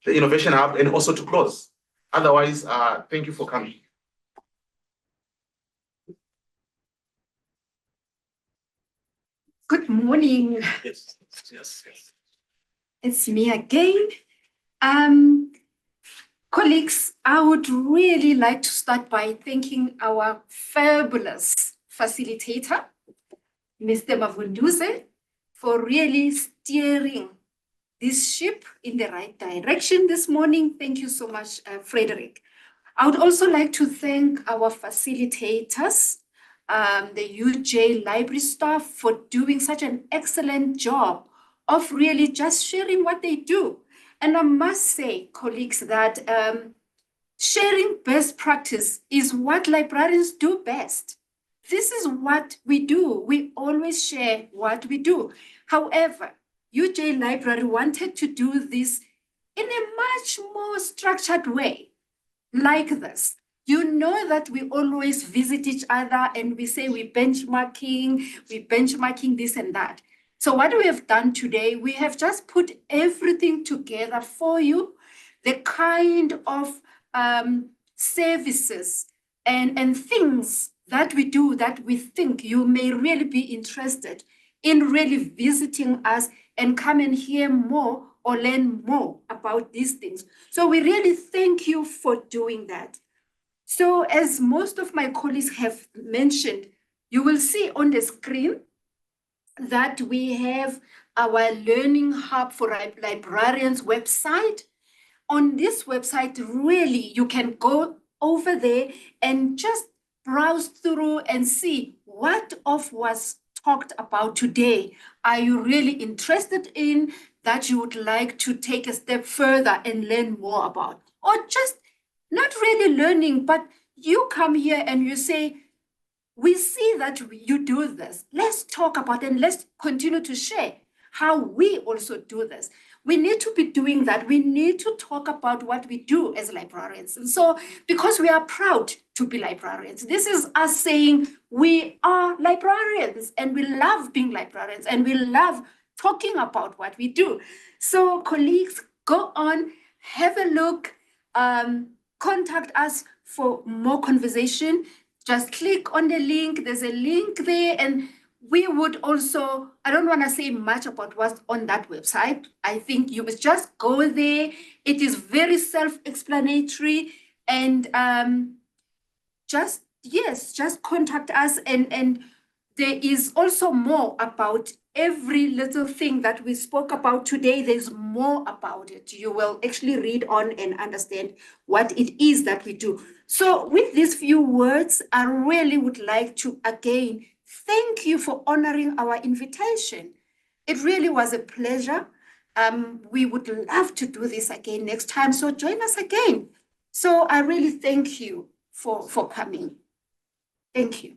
Speaker 2: Innovation Hub and also to close. Otherwise, thank you for coming.
Speaker 10: Good morning.
Speaker 2: Yes.
Speaker 10: It's me again. Colleagues, I would really like to start by thanking our fabulous facilitator, Mr. Mavunduze, for really steering this ship in the right direction this morning. Thank you so much, Frederick. I would also like to thank our facilitators, the UJ library staff, for doing such an excellent job of really just sharing what they do. And I must say, colleagues, that Sharing best practice is what librarians do best. This is what we do. We always share what we do. However, UJ Library wanted to do this in a much more structured way, like this. You know that we always visit each other and we say we're benchmarking this and that. So what we have done today, we have just put everything together for you, the kind of services and things that we do that we think you may really be interested in really visiting us and come and hear more or learn more about these things. So we really thank you for doing that. So as most of my colleagues have mentioned, you will see on the screen that we have our Learning Hub for Librarians website. On this website, really, you can go over there and just browse through and see what of was talked about today. Are you really interested in that you would like to take a step further and learn more about? Or just not really learning, but you come here and you say, we see that you do this. Let's talk about it and let's continue to share how we also do this. We need to be doing that. We need to talk about what we do as librarians. And so, because we are proud to be librarians, this is us saying we are librarians and we love being librarians and we love talking about what we do. So, colleagues, go on, have a look, contact us for more conversation. Just click on the link. There's a link there, and we would also, I don't want to say much about what's on that website. I think you must just go there. It is very self-explanatory, and just contact us. And there is also more about every little thing that we spoke about today. There's more about it. You will actually read on and understand what it is that we do. So with these few words, I really would like to again thank you for honoring our invitation. It really was a pleasure. We would love to do this again next time. So join us again. So I really thank you for coming. Thank you.